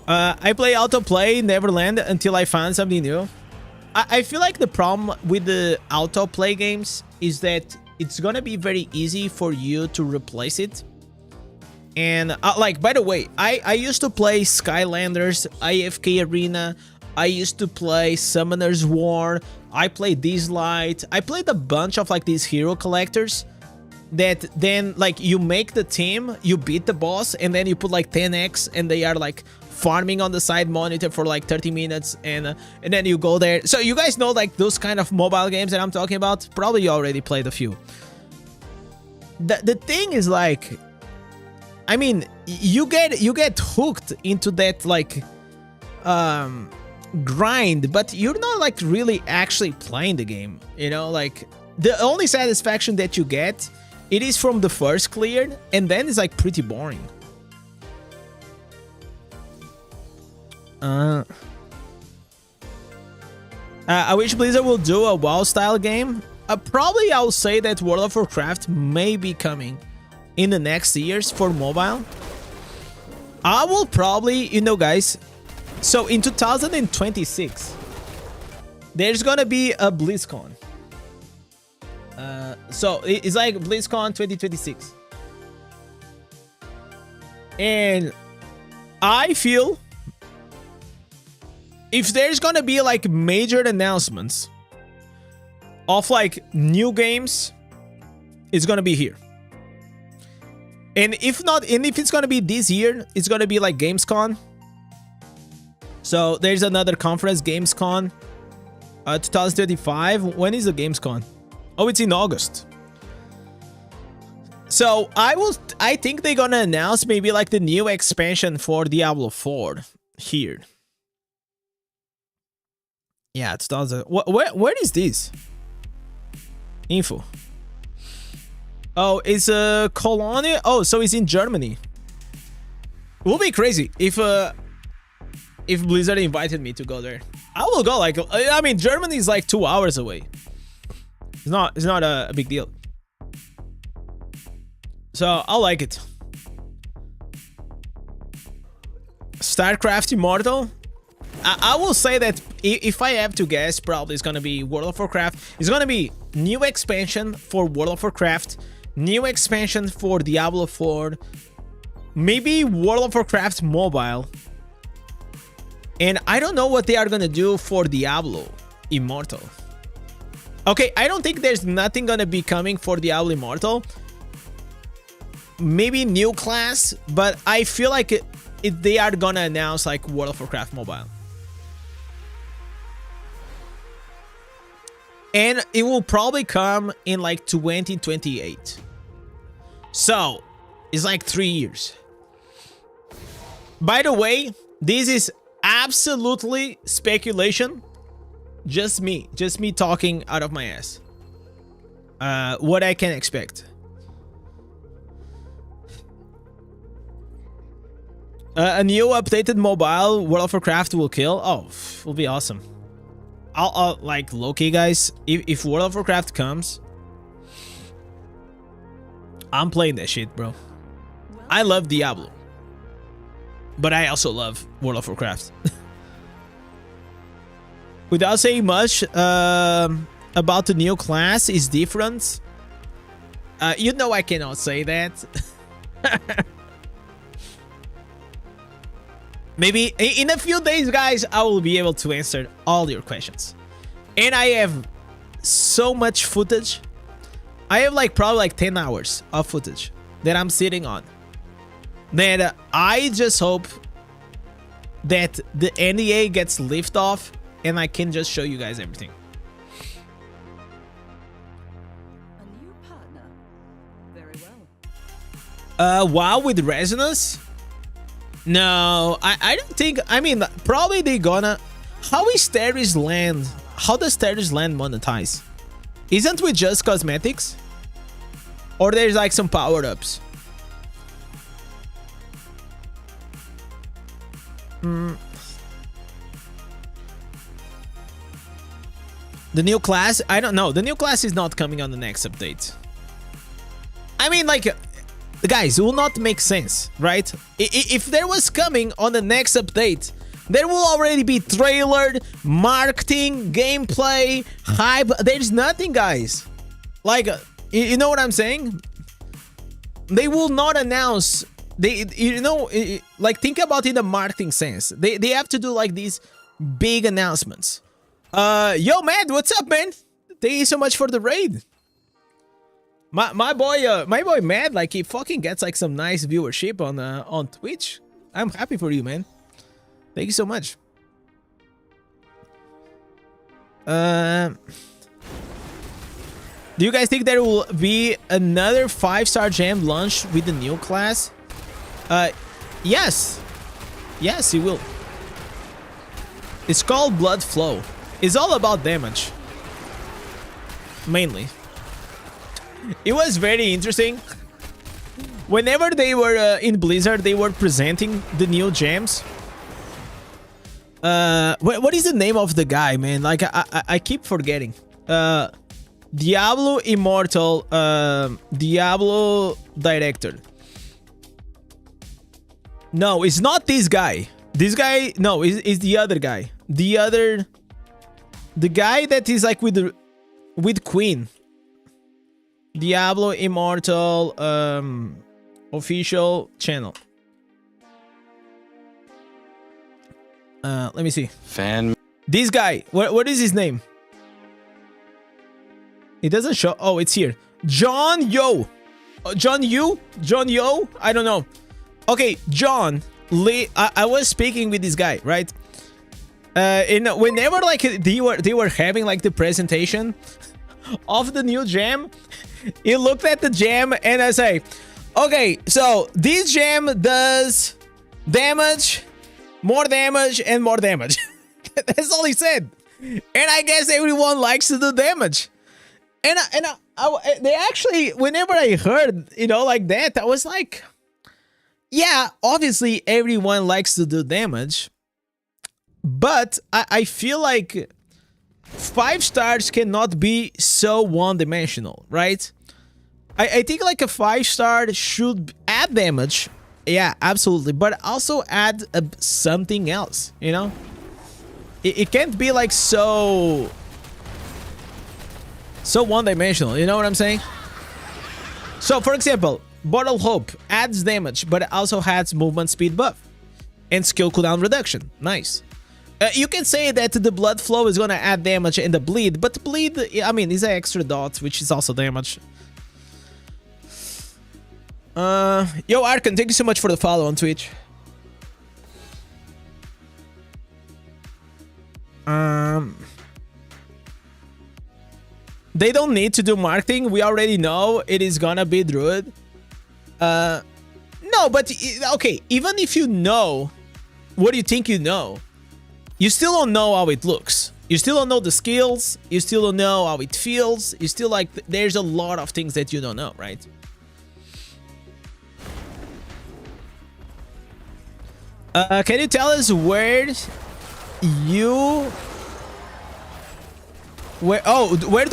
I play autoplay Neverland until I find something new. I feel like the problem with the autoplay games is that it's gonna be very easy for you to replace it. And like, by the way, I used to play Skylanders, AFK Arena. I used to play Summoner's War. I played This Light. I played a bunch of like these hero collectors that then like you make the team, you beat the boss, and then you put like 10x and they are like farming on the side monitor for like 30 minutes, and then you go there. So you guys know like those kind of mobile games that I'm talking about. Probably you already played a few. The thing is like, I mean, you get hooked into that like grind, but you're not like really actually playing the game, you know? Like the only satisfaction that you get, it is from the first clear, and then it's like pretty boring. I wish Blizzard will do a WoW style game. Probably I'll say that World of Warcraft may be coming in the next years for mobile. I will probably, you know, guys, so in 2026 there's gonna be a BlizzCon. So it's like BlizzCon 2026, and I feel if there's gonna be like major announcements of like new games, it's gonna be here. And if not, and if it's gonna be this year, it's gonna be like Gamescom. So there's another conference, Gamescom 2035. When is the Gamescom? Oh, it's in August. So I think they're gonna announce maybe like the new expansion for Diablo 4 here. Yeah, 2000. Where is this info? Oh, it's a Cologne. Oh, so it's in Germany. It will be crazy if Blizzard invited me to go there. I will go. Like, I mean, Germany is like 2 hours away. It's not a big deal. So I'll like it. StarCraft Immortal. I will say that if I have to guess, probably it's gonna be World of Warcraft. It's gonna be new expansion for World of Warcraft, new expansion for Diablo 4, maybe World of Warcraft Mobile. And I don't know what they are gonna do for Diablo Immortal. Okay, I don't think there's nothing gonna be coming for Diablo Immortal. Maybe new class, but I feel like they are gonna announce like World of Warcraft Mobile. And it will probably come in like 2028. So, it's like 3 years. By the way, this is absolutely speculation. Just me talking out of my ass. What I can expect. A new updated mobile World of Warcraft will kill. Oh, will be awesome. I'll like low-key, guys. If World of Warcraft comes, I'm playing that shit, bro. I love Diablo, but I also love World of Warcraft. Without saying much about the new class is different. You know I cannot say that. Maybe in a few days, guys, I will be able to answer all your questions. And I have so much footage. I have like probably like 10 hours of footage that I'm sitting on. That I just hope that the NDA gets lifted off and I can just show you guys everything. A new partner. Very well. WoW with Resonance? No, I don't think. I mean, probably they gonna. How is Terry's land? How does Terry's land monetize? Isn't with just cosmetics? Or there's like some power ups? The new class? I don't know. The new class is not coming on the next update. I mean, like, guys, it will not make sense, right? If there was coming on the next update, there will already be trailered, marketing, gameplay, hype. There's nothing, guys. Like, you know what I'm saying? They will not announce. They, you know, like, think about it in a marketing sense. They have to do like these big announcements. Yo, Matt, what's up, man? Thank you so much for the raid. My boy Matt, like, he fucking gets like some nice viewership on Twitch. I'm happy for you, man. Thank you so much. Do you guys think there will be another 5-star gem launch with the new class? Yes. Yes, it will. It's called Blood Flow. It's all about damage. Mainly. It was very interesting. Whenever they were in Blizzard, they were presenting the new gems. What is the name of the guy, man? Like, I keep forgetting. Diablo Immortal, Diablo Director. No, it's not this guy. This guy, no, is the other guy. The guy that is like with Queen. Diablo Immortal official channel. Let me see. This guy. What is his name? It doesn't show. Oh, it's here. John Yo. John Yu? John Yo? I don't know. Okay, John Lee. I was speaking with this guy, right? And whenever like they were having like the presentation of the new gem, he looked at the gem and I say, okay, so this gem does damage, more damage, and more damage. That's all he said. And I guess everyone likes to do damage. And they actually, whenever I heard, you know, like that, I was like, yeah, obviously everyone likes to do damage. But I feel like 5 stars cannot be so one-dimensional, right? I think like a 5-star should add damage. Yeah, absolutely. But also add something else, you know? It can't be like so... So one-dimensional, you know what I'm saying? So, for example, Bottle Hope adds damage, but it also has movement speed buff and skill cooldown reduction. Nice. You can say that the blood flow is gonna add damage and the bleed, but bleed, I mean, is an extra dot, which is also damage. Yo, Arkan, thank you so much for the follow on Twitch. They don't need to do marketing. We already know it is gonna be Druid. No, but okay, even if you know what you think you know, you still don't know how it looks. You still don't know the skills. You still don't know how it feels. You still like, there's a lot of things that you don't know, right? Can you tell us where do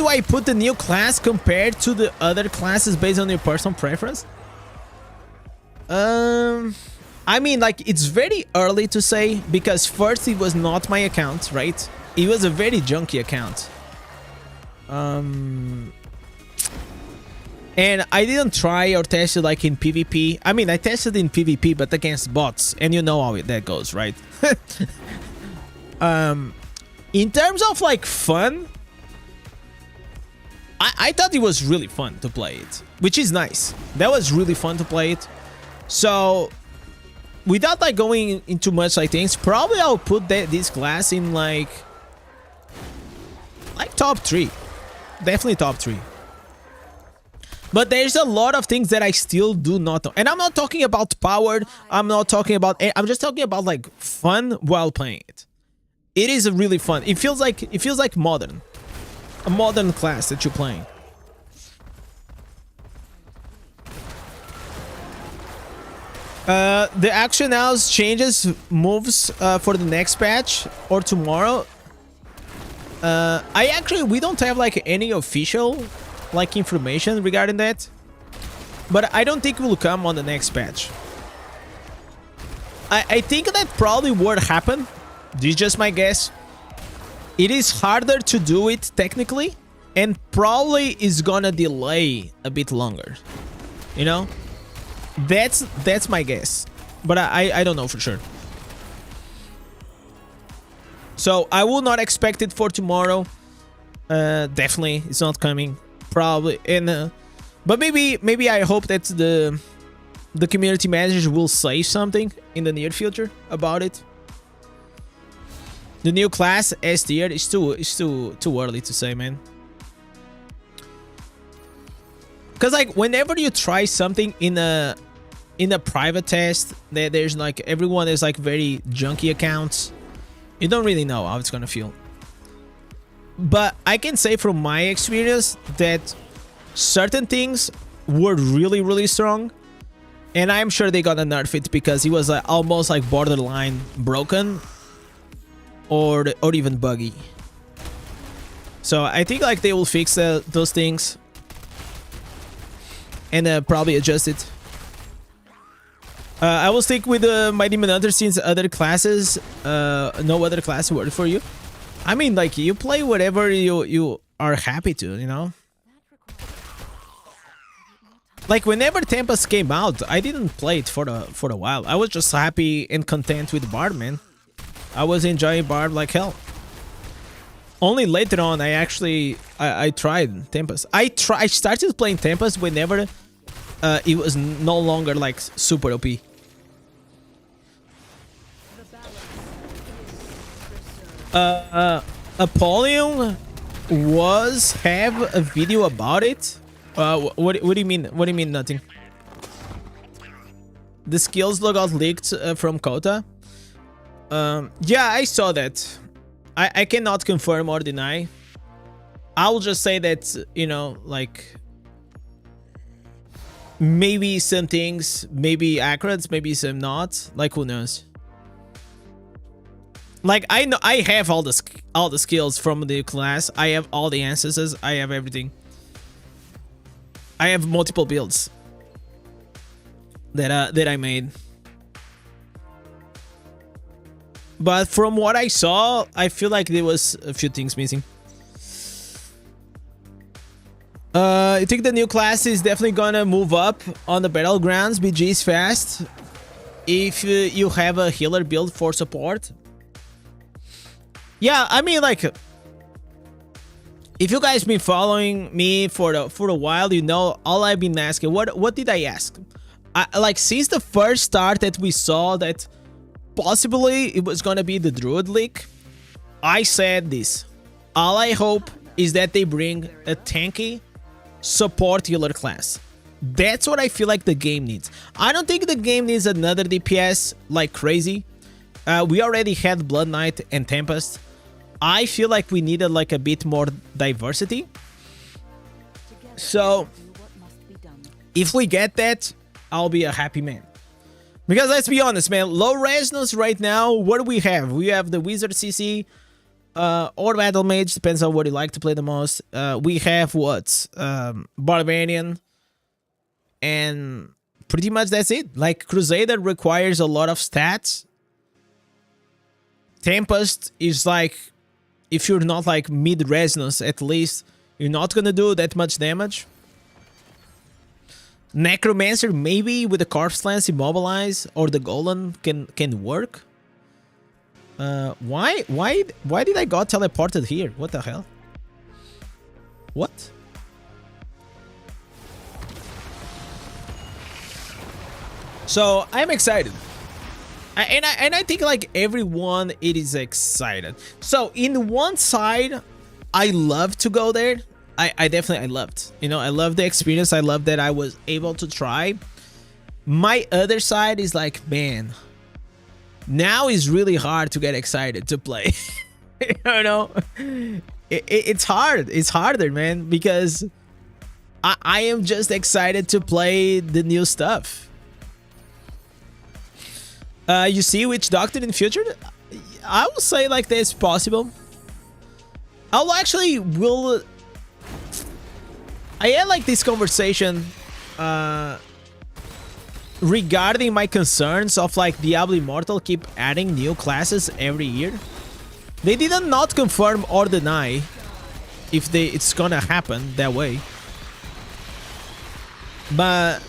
I put the new class compared to the other classes based on your personal preference? I mean, like, it's very early to say, because first it was not my account, right? It was a very junky account. And I didn't try or test it like in PvP. I mean, I tested in PvP, but against bots, and you know how that goes, right? In terms of like fun, I thought it was really fun to play it, which is nice. That was really fun to play it. So, without like going into much like things, probably I'll put this class in like top 3. Definitely top 3. But there's a lot of things that I still do not know. And I'm not talking about powered. I'm not talking about... I'm just talking about like fun while playing it. It is really fun. It feels like modern. A modern class that you're playing. The action now changes moves for the next patch or tomorrow. We don't have like any official like information regarding that, but I don't think it will come on the next patch. I think that probably would happen. This is just my guess. It is harder to do it technically, and probably is gonna delay a bit longer. You know? That's my guess, but I don't know for sure. So I will not expect it for tomorrow. Definitely, it's not coming. Probably, and but maybe I hope that the community managers will say something in the near future about it. The new class S tier is too early to say, man. Because like whenever you try something in a private test, there's like everyone is like very junky accounts. You don't really know how it's gonna feel. But I can say from my experience that certain things were really strong, and I'm sure they got a nerf it because it was almost like borderline broken or even buggy. So I think like they will fix those things and probably adjust it. I will stick with my Demon Hunter since other classes, no other class worked for you. I mean, like, you play whatever you are happy to, you know? Like, whenever Tempest came out, I didn't play it for a while. I was just happy and content with Bard, man. I was enjoying Bard like hell. Only later on, I tried Tempest. I started playing Tempest whenever it was no longer, like, super OP. Apollyon have a video about it. What do you mean? What do you mean nothing? The skills logout leaked from Kota. Yeah, I saw that. I cannot confirm or deny. I'll just say that, you know, like, maybe some things may be accurate, maybe some not. Like, who knows? Like, I know I have all the skills from the class. I have all the ancestors. I have everything. I have multiple builds that I made. But from what I saw, I feel like there was a few things missing. I think the new class is definitely gonna move up on the battlegrounds. BG is fast. If you have a healer build for support. Yeah, I mean, like, if you guys been following me for a while, you know all I've been asking. What did I ask? Like, since the first start that we saw that possibly it was gonna be the Druid leak, I said this. All I hope is that they bring a tanky support healer class. That's what I feel like the game needs. I don't think the game needs another DPS like crazy. We already had Blood Knight and Tempest. I feel like we needed like a bit more diversity. So if we get that, I'll be a happy man. Because let's be honest, man, low resonance right now, what do we have? We have the Wizard CC or Battle Mage, depends on what you like to play the most. We have what? Barbarian. And pretty much that's it. Like, Crusader requires a lot of stats. Tempest is like, if you're not like mid resonance at least, you're not gonna do that much damage. Necromancer maybe with the Corpse Lance Immobilize or the Golem can work. Why did I got teleported here? What the hell? What? So I'm excited. And I think like everyone it is excited. So in one side, I love to go there. I definitely loved. You know, I love the experience. I love that I was able to try. My other side is like, man, now is really hard to get excited to play. You know, it's hard. It's harder, man, because I am just excited to play the new stuff. You see Witch Doctor in the future? I will say like this possible. I'll actually will. I had like this conversation regarding my concerns of like Diablo Immortal keep adding new classes every year. They did not confirm or deny if it's gonna happen that way. But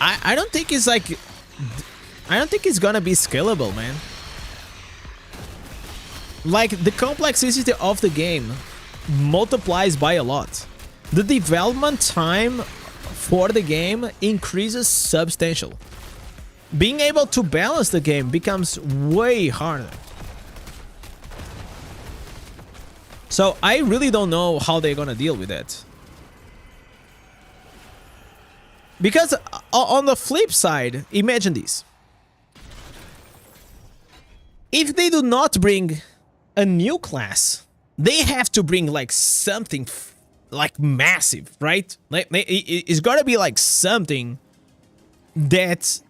I don't think it's like, I don't think it's gonna be scalable, man. Like, the complexity of the game multiplies by a lot. The development time for the game increases substantial. Being able to balance the game becomes way harder. So I really don't know how they're gonna deal with that. Because on the flip side, imagine this. If they do not bring a new class, they have to bring like something like massive, right? Like, it's gotta be like something that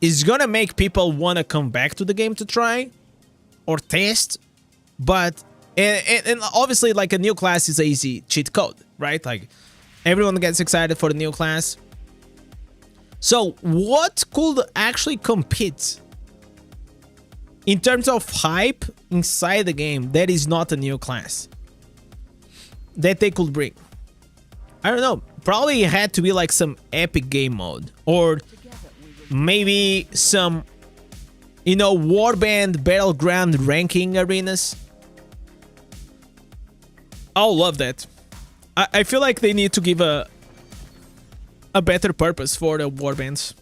is gonna make people want to come back to the game to try or test. But and obviously like a new class is an easy cheat code, right? Like everyone gets excited for the new class. So what could actually compete in terms of hype inside the game that is not a new class that they could bring? I don't know. Probably it had to be like some epic game mode, or maybe some, you know, warband battleground ranking arenas. I'll love that. I feel like they need to give a better purpose for the warbands.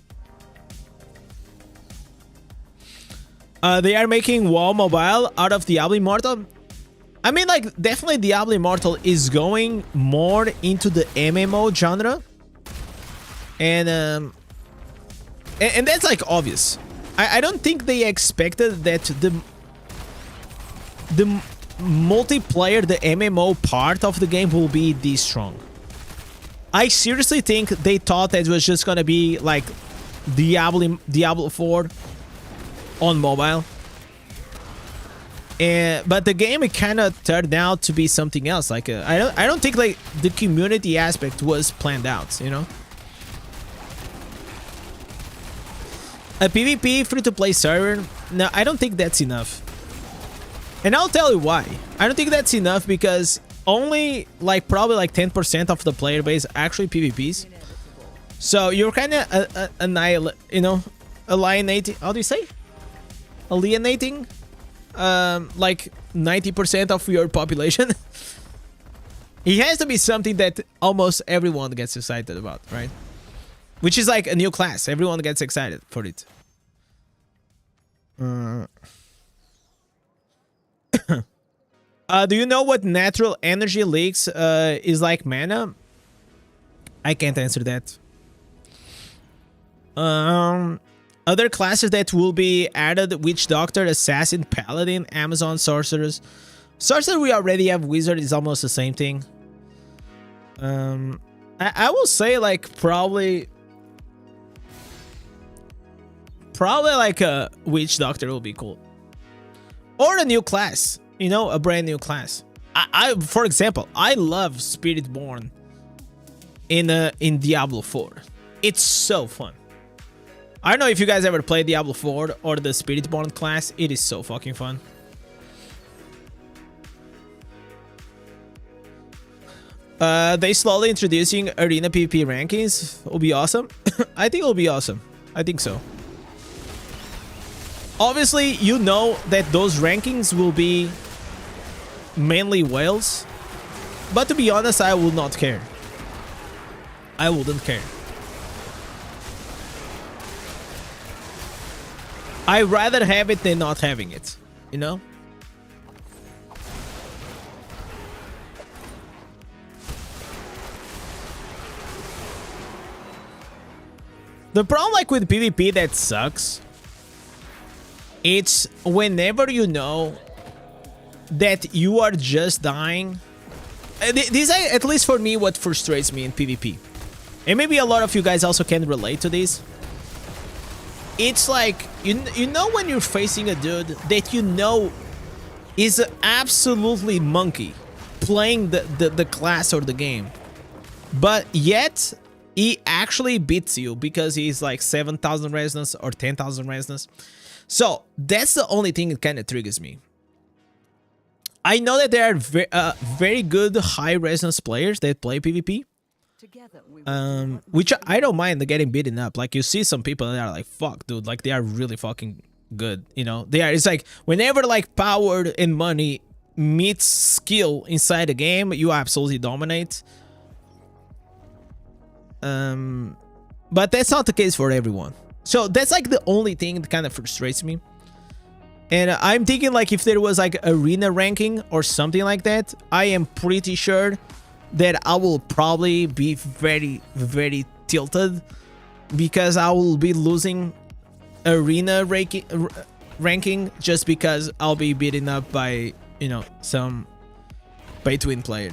They are making WoW Mobile out of Diablo Immortal. I mean, like, definitely Diablo Immortal is going more into the MMO genre. And that's, like, obvious. I don't think they expected that the multiplayer, the MMO part of the game will be this strong. I seriously think they thought that it was just gonna be, like, Diablo 4 on mobile. But the game, it kind of turned out to be something else. Like, I don't think like the community aspect was planned out, you know. A PvP free-to-play server? No, I don't think that's enough. And I'll tell you why. I don't think that's enough because only like probably like 10% of the player base actually PvPs. So you're kind of alienating. How do you say? Alienating, like 90% of your population. It has to be something that almost everyone gets excited about, right? Which is like a new class. Everyone gets excited for it. Do you know what natural energy leaks is like mana? I can't answer that. Other classes that will be added: Witch Doctor, Assassin, Paladin, Amazon, Sorcerers. Sorcerer we already have. Wizard is almost the same thing. I will say like probably like a Witch Doctor will be cool. Or a new class, you know, a brand new class. I for example, I love Spiritborn in Diablo 4. It's so fun. I don't know if you guys ever played Diablo 4 or the Spiritborn class. It is so fucking fun. They slowly introducing arena PvP rankings. Will be awesome. I think it'll be awesome. I think so. Obviously, you know that those rankings will be mainly whales. But to be honest, I will not care. I wouldn't care. I'd rather have it than not having it, you know? The problem like with PvP that sucks, it's whenever you know that you are just dying. This is, at least for me, what frustrates me in PvP. And maybe a lot of you guys also can relate to this. It's like, you know when you're facing a dude that you know is absolutely monkey playing the class or the game. But yet, he actually beats you because he's like 7,000 resonance or 10,000 resonance. So, that's the only thing that kind of triggers me. I know that there are very good high resonance players that play PvP. Which I don't mind getting beaten up. Like, you see some people that are like, fuck, dude, like, they are really fucking good, you know? They are, it's like, whenever, like, power and money meets skill inside a game, you absolutely dominate. But that's not the case for everyone. So, that's, like, the only thing that kind of frustrates me. And I'm thinking, like, if there was, like, arena ranking or something like that, I am pretty sure that I will probably be very, very tilted because I will be losing arena ranking just because I'll be beaten up by, you know, some pay-to-win player.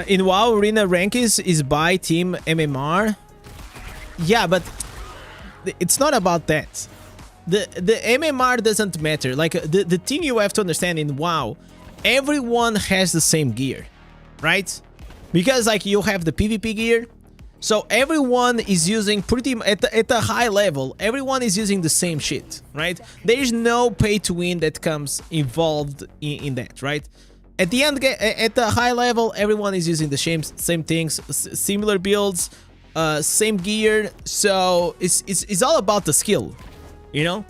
In WoW, arena rankings is by team MMR. Yeah, but it's not about that. The MMR doesn't matter. Like, the thing you have to understand in WoW, everyone has the same gear, right? Because, like, you have the PvP gear, so everyone is using pretty at a high level. Everyone is using the same shit, right? There is no pay to win that comes involved in that, right? At the end, at the high level, everyone is using the same things, similar builds, same gear. So it's all about the skill. You know,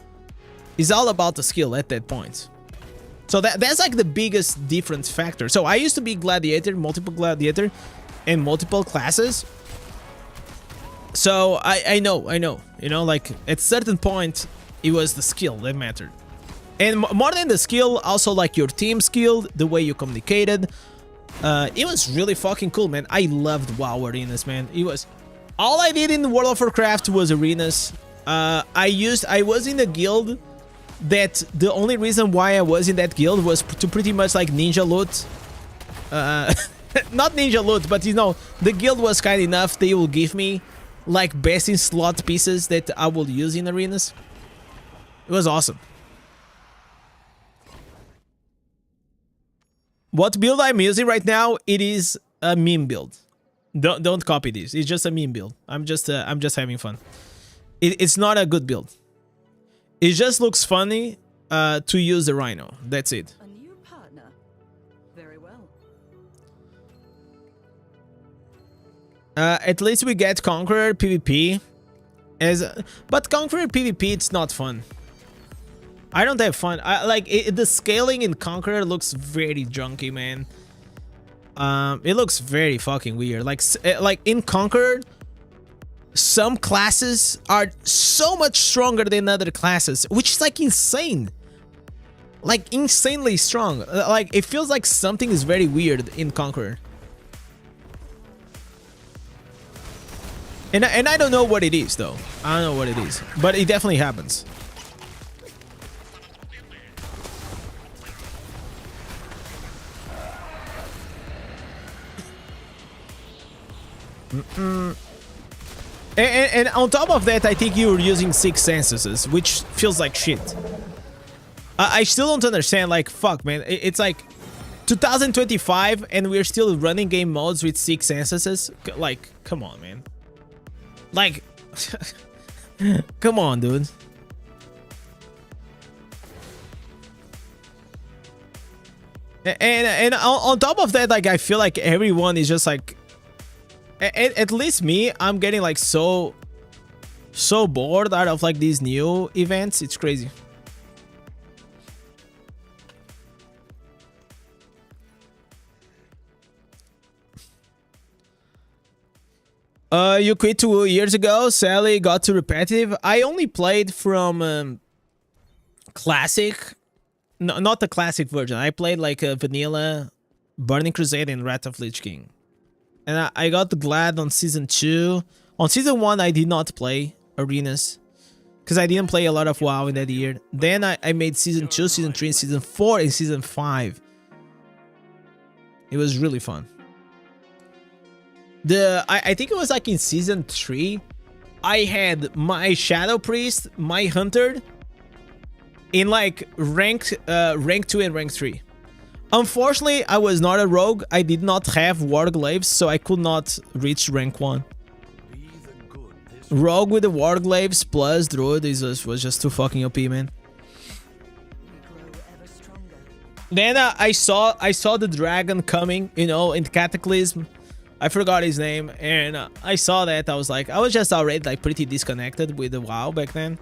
it's all about the skill at that point. So that's like the biggest difference factor. So I used to be gladiator, multiple gladiator, and multiple classes. So I know, you know, like at certain point, it was the skill that mattered. And more than the skill, also like your team skill, the way you communicated. It was really fucking cool, man. I loved WoW arenas, man. It was all I did in World of Warcraft was arenas. I was in a guild that the only reason why I was in that guild was to pretty much like ninja loot. Not ninja loot, but you know, the guild was kind enough, they will give me like best in slot pieces that I will use in arenas. It was awesome. What build I'm using right now, it is a meme build. Don't copy this. It's just a meme build. I'm just having fun. It's not a good build. It just looks funny to use the Rhino. That's it. A new partner. Very well. At least we get Conqueror PvP. But Conqueror PvP, it's not fun. I don't have fun. The scaling in Conqueror looks very junky, man. It looks very fucking weird. Like in Conqueror, some classes are so much stronger than other classes, which is like insane. Like insanely strong. Like it feels like something is very weird in Conqueror. And I don't know what it is though. I don't know what it is, but it definitely happens. And on top of that, I think you're using 6 censuses, which feels like shit. I still don't understand, like, fuck, man. It's like 2025 and we're still running game modes with 6 censuses. Like, come on, man. Like, come on, dude. And on top of that, like, I feel like everyone is just like, at least me, I'm getting like so bored out of like these new events. It's crazy. You quit 2 years ago. Sally got too repetitive. I only played from classic, no, not the classic version. I played like a vanilla, Burning Crusade, and Wrath of Lich King. And I got glad on season 2. On season 1, I did not play arenas because I didn't play a lot of WoW in that year. Then I made season 2, season 3, season 4, and season 5. It was really fun. I think it was like in season 3, I had my Shadow Priest, my Hunter, in like rank 2 and rank 3. Unfortunately, I was not a rogue. I did not have Warglaives, so I could not reach rank 1. Rogue with the Warglaives plus Druid was just too fucking OP, man. Then I saw the dragon coming, you know, in Cataclysm. I forgot his name, and I saw that. I was like, I was just already like pretty disconnected with the WoW back then,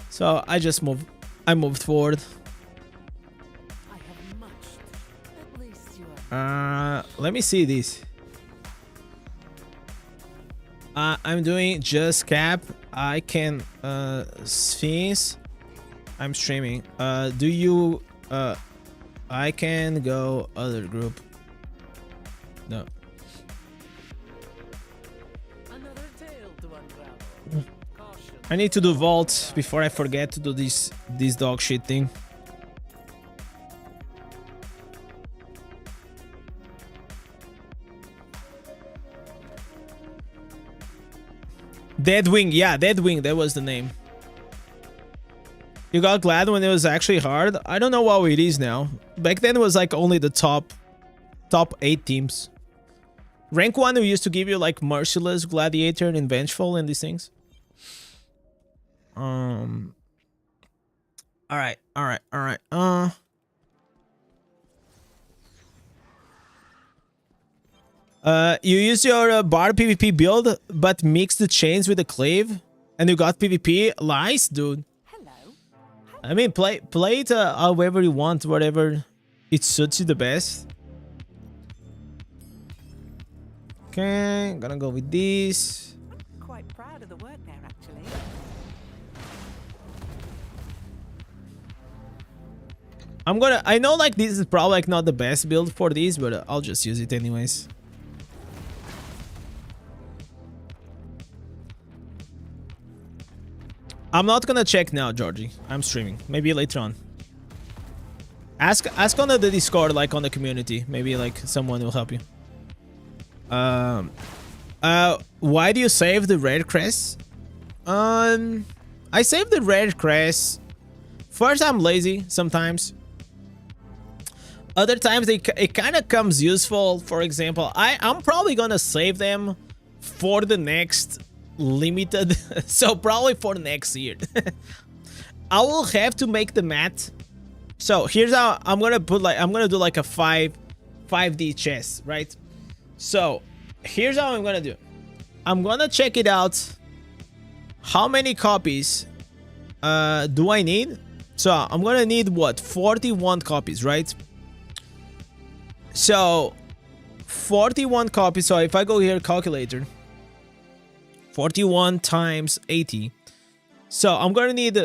so I just moved. I moved forward. Let me see this. I'm doing just cap. I can Sphinx. I'm streaming. Do you I can go other group. No. I need to do vault before I forget to do this dog shit thing. Deadwing, yeah, Deadwing, that was the name. You got glad when it was actually hard? I don't know what it is now. Back then it was like only the top 8 teams. Rank 1 we used to give you like Merciless, Gladiator, and Vengeful and these things. Alright. You use your bar PvP build, but mix the chains with the clave, and you got PvP. Nice, dude. Hello. I mean, play it however you want, whatever it suits you the best. Okay, gonna go with this. Quite proud of the work there, actually. I know like this is probably like not the best build for this, but I'll just use it anyways. I'm not gonna check now, Georgie. I'm streaming. Maybe later on. Ask on the Discord, like on the community. Maybe like someone will help you. Why do you save the red crest? I save the red crest. First, I'm lazy sometimes. Other times it kind of comes useful. For example, I'm probably gonna save them for the next limited, so probably for next year. I will have to make the math. So here's how I'm gonna put like I'm gonna do like a 5D chess, right? So here's how I'm gonna do. I'm gonna check it out. How many copies do I need? So I'm gonna need what? 41 copies, right? So 41 copies. So if I go here, calculator, 41 times 80. So I'm gonna need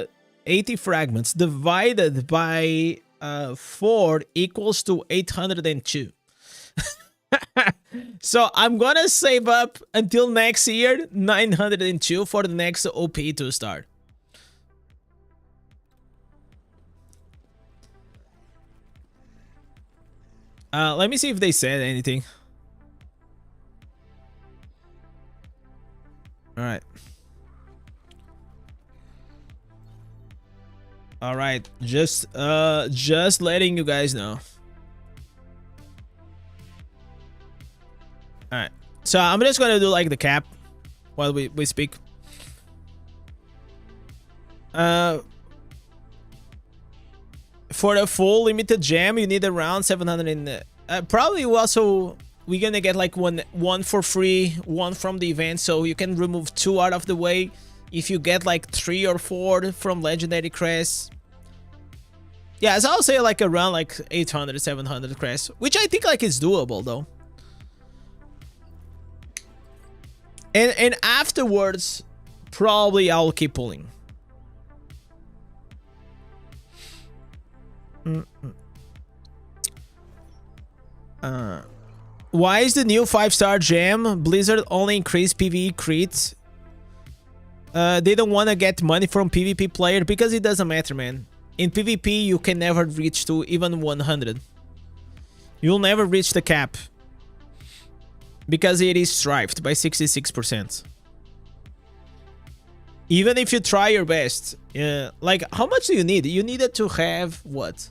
80 fragments divided by 4 equals to 802. So I'm gonna save up until next year 902 for the next OP to start. Let me see if they said anything. All right. All right, just letting you guys know. All right, so I'm just gonna do like the cap while we speak. For the full limited gem, you need around 700 in probably also we're gonna get like one for free, one from the event, so you can remove 2 out of the way. If you get like 3 or 4 from legendary crests. Yeah, so I'll say like around like 800, 700 crests, which I think like is doable though. And afterwards, probably I'll keep pulling. Why is the new 5-star gem Blizzard only increase PvE crits? They don't want to get money from PvP player because it doesn't matter, man. In PvP, you can never reach to even 100. You'll never reach the cap because it is striped by 66%. Even if you try your best, like how much do you need? You needed to have what?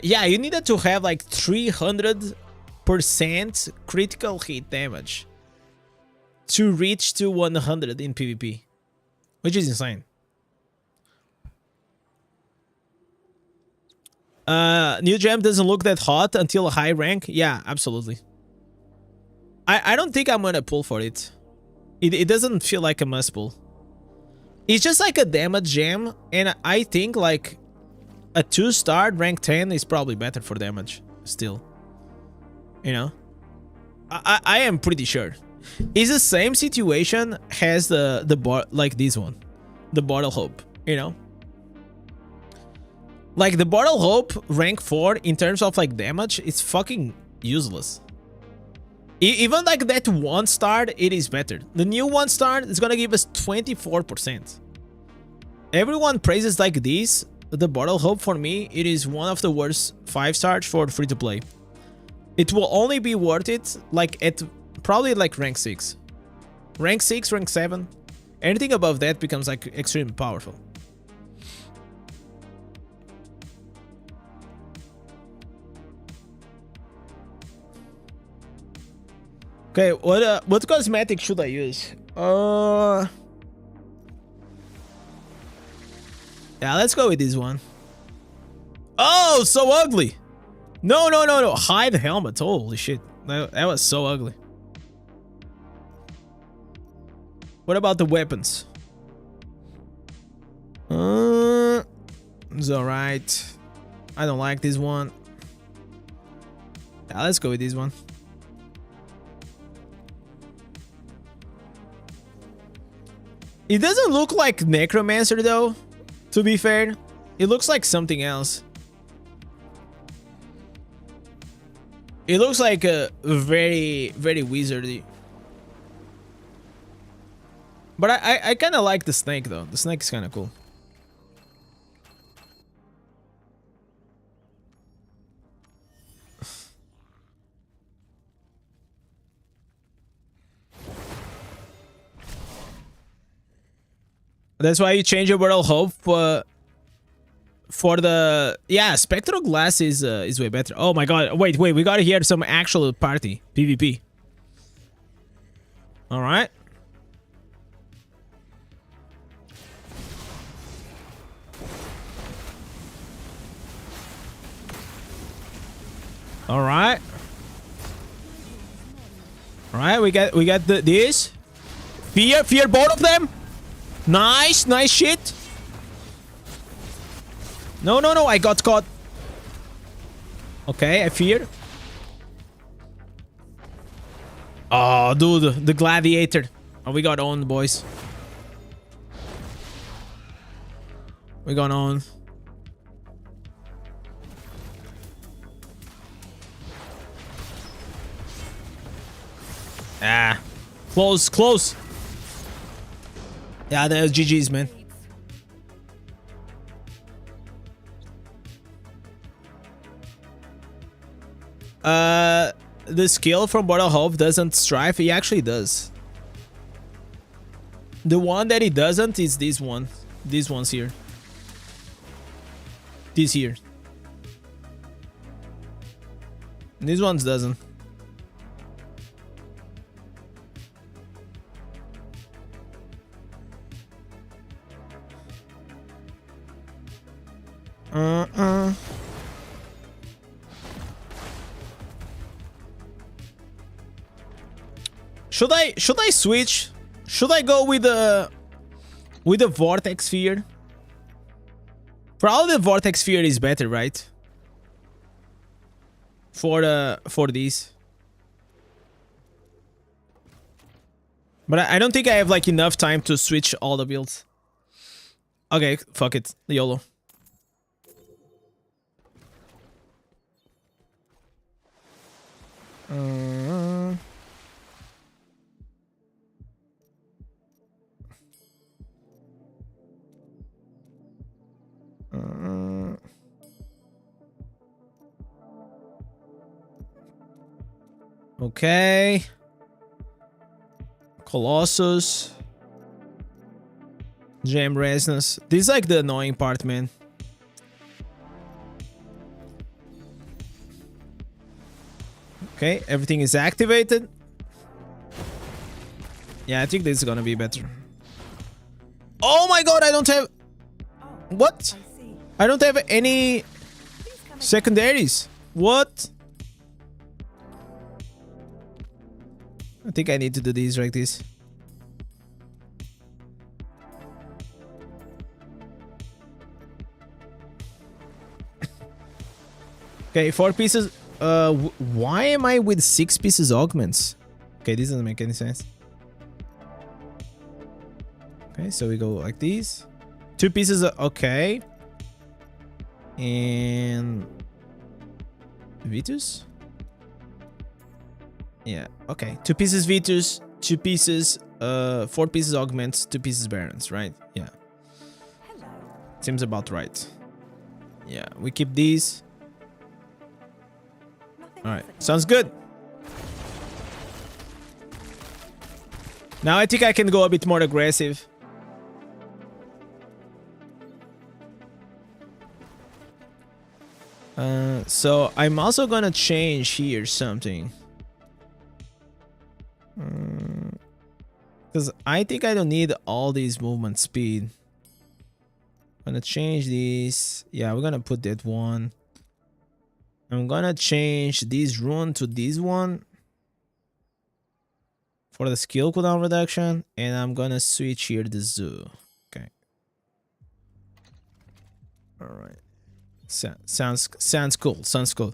Yeah, you needed to have like 300% critical hit damage to reach to 100 in PvP, which is insane. New gem doesn't look that hot until a high rank. Yeah, absolutely. I don't think I'm gonna pull for it. It doesn't feel like a must pull. It's just like a damage gem, and I think like a 2-star rank 10 is probably better for damage still. You know? I am pretty sure. It's the same situation as the like this one. The Bottle Hope, you know? Like the Bottle Hope rank 4 in terms of like damage, it's fucking useless. Even like that 1-star, it is better. The new 1-star is gonna give us 24%. Everyone praises like this. The Bottle Hope for me, it is one of the worst 5-stars for free to play. It will only be worth it like at probably like rank 6. Rank 6, rank 7. Anything above that becomes like extremely powerful. Okay, what cosmetic should I use? Yeah, let's go with this one. Oh, so ugly. No. Hide helmet. Holy shit. That was so ugly. What about the weapons? It's alright. I don't like this one. Yeah, let's go with this one. It doesn't look like Necromancer though, to be fair. It looks like something else. It looks like a very, very wizardy. But I kind of like the snake though. The snake is kind of cool. That's why you change your Bottle Hope for the Spectral Glass is way better. Oh my god! Wait, we gotta hear some actual party PvP. All right. All right. All right, we got this. Fear both of them. Nice shit. No, I got caught. Okay, I fear. Oh, dude, the gladiator. Oh, we got owned, boys. We got owned. Ah, close. Yeah, that was GG's, man. The skill from Mortal Hope doesn't strive. He actually does. The one that he doesn't is this one. These ones here. This here. These ones doesn't. Should I switch? Should I go with the vortex sphere? Probably the vortex sphere is better, right? For these. But I don't think I have like enough time to switch all the builds. Okay, fuck it. YOLO. Okay. Colossus. Gem resonance. This is like the annoying part, man. Okay, everything is activated. Yeah, I think this is gonna be better. Oh my god, I don't have... What? I don't have any secondaries. What? I think I need to do these like this. Okay, 4 pieces. Why am I with 6 pieces augments? Okay, this doesn't make any sense. Okay, so we go like these. 2 pieces. Okay. And Vitus? Yeah, okay. 2 pieces Vitus, 2 pieces, 4 pieces augments, 2 pieces barons, right? Yeah. Hello. Seems about right. Yeah, we keep these. Alright, sounds good. Now I think I can go a bit more aggressive. So I'm also gonna change here something. Because I think I don't need all these movement speed. I'm gonna change these. Yeah, we're gonna put that one. I'm gonna change this rune to this one for the skill cooldown reduction, and I'm gonna switch here the zoo. Okay. All right. Sounds cool. Sounds cool.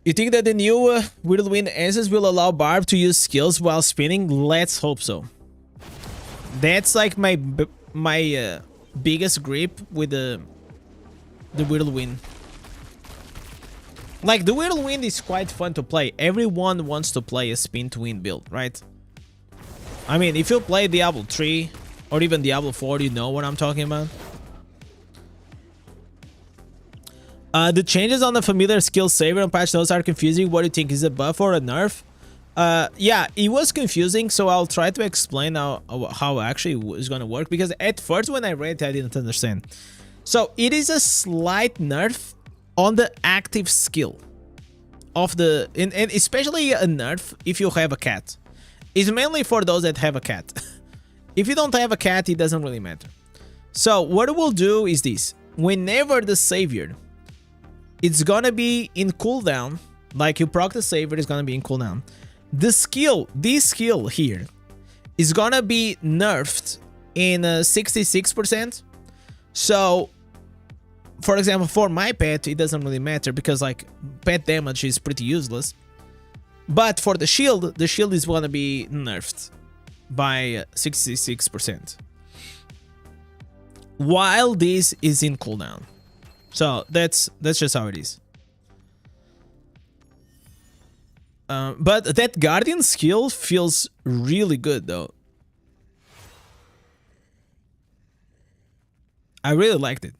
You think that the new Whirlwind Answers will allow Barb to use skills while spinning? Let's hope so. That's like my biggest grip with the Whirlwind. Like, the Whirlwind is quite fun to play. Everyone wants to play a spin to win build, right? I mean, if you play Diablo 3 or even Diablo 4, you know what I'm talking about. The changes on the familiar skill saver and patch notes are confusing. What do you think? Is it a buff or a nerf? Yeah, it was confusing, so I'll try to explain how actually is going to work, because at first when I read it, I didn't understand. So it is a slight nerf on the active skill of the, and especially a nerf if you have a cat. It's mainly for those that have a cat. If you don't have a cat, it doesn't really matter. So what we'll do is this: whenever the savior it's gonna be in cooldown. Like you proc the saver, it's gonna be in cooldown. This skill here is gonna be nerfed in 66%. So, for example, for my pet, it doesn't really matter because like pet damage is pretty useless. But for the shield is gonna be nerfed by 66%. While this is in cooldown. So that's just how it is. But that Guardian skill feels really good though. I really liked it.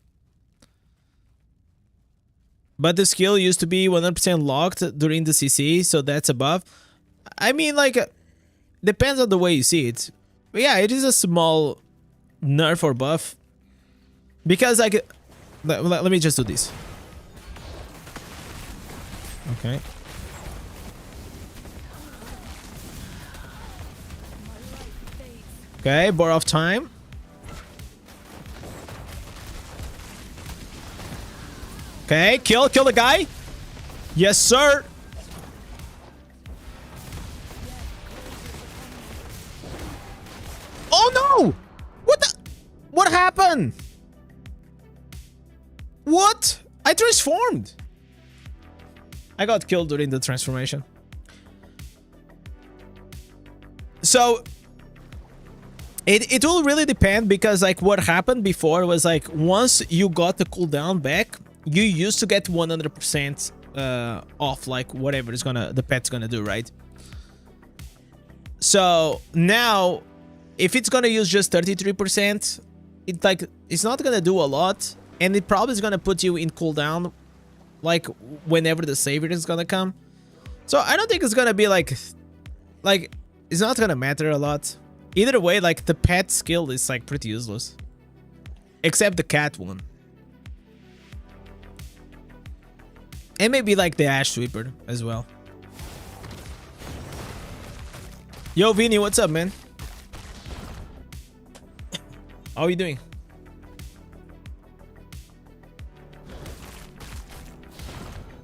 But the skill used to be 100% locked during the CC, so that's above. I mean, like, depends on the way you see it. But yeah, it is a small nerf or buff. Because, like, let me just do this. Okay. Okay, bar off time. Okay, kill the guy. Yes, sir. Oh no! What happened? What? I transformed. I got killed during the transformation. So it will really depend because like what happened before was like once you got the cooldown back, you used to get 100% off like whatever is the pet's gonna do, right? So now if it's gonna use just 33%, it's not gonna do a lot, and it probably is gonna put you in cooldown like whenever the savior is gonna come. So I don't think it's gonna be like it's not gonna matter a lot. Either way, like the pet skill is like pretty useless. Except the cat one. And maybe like the Ash Sweeper as well. Yo, Vinny, what's up, man? How are you doing?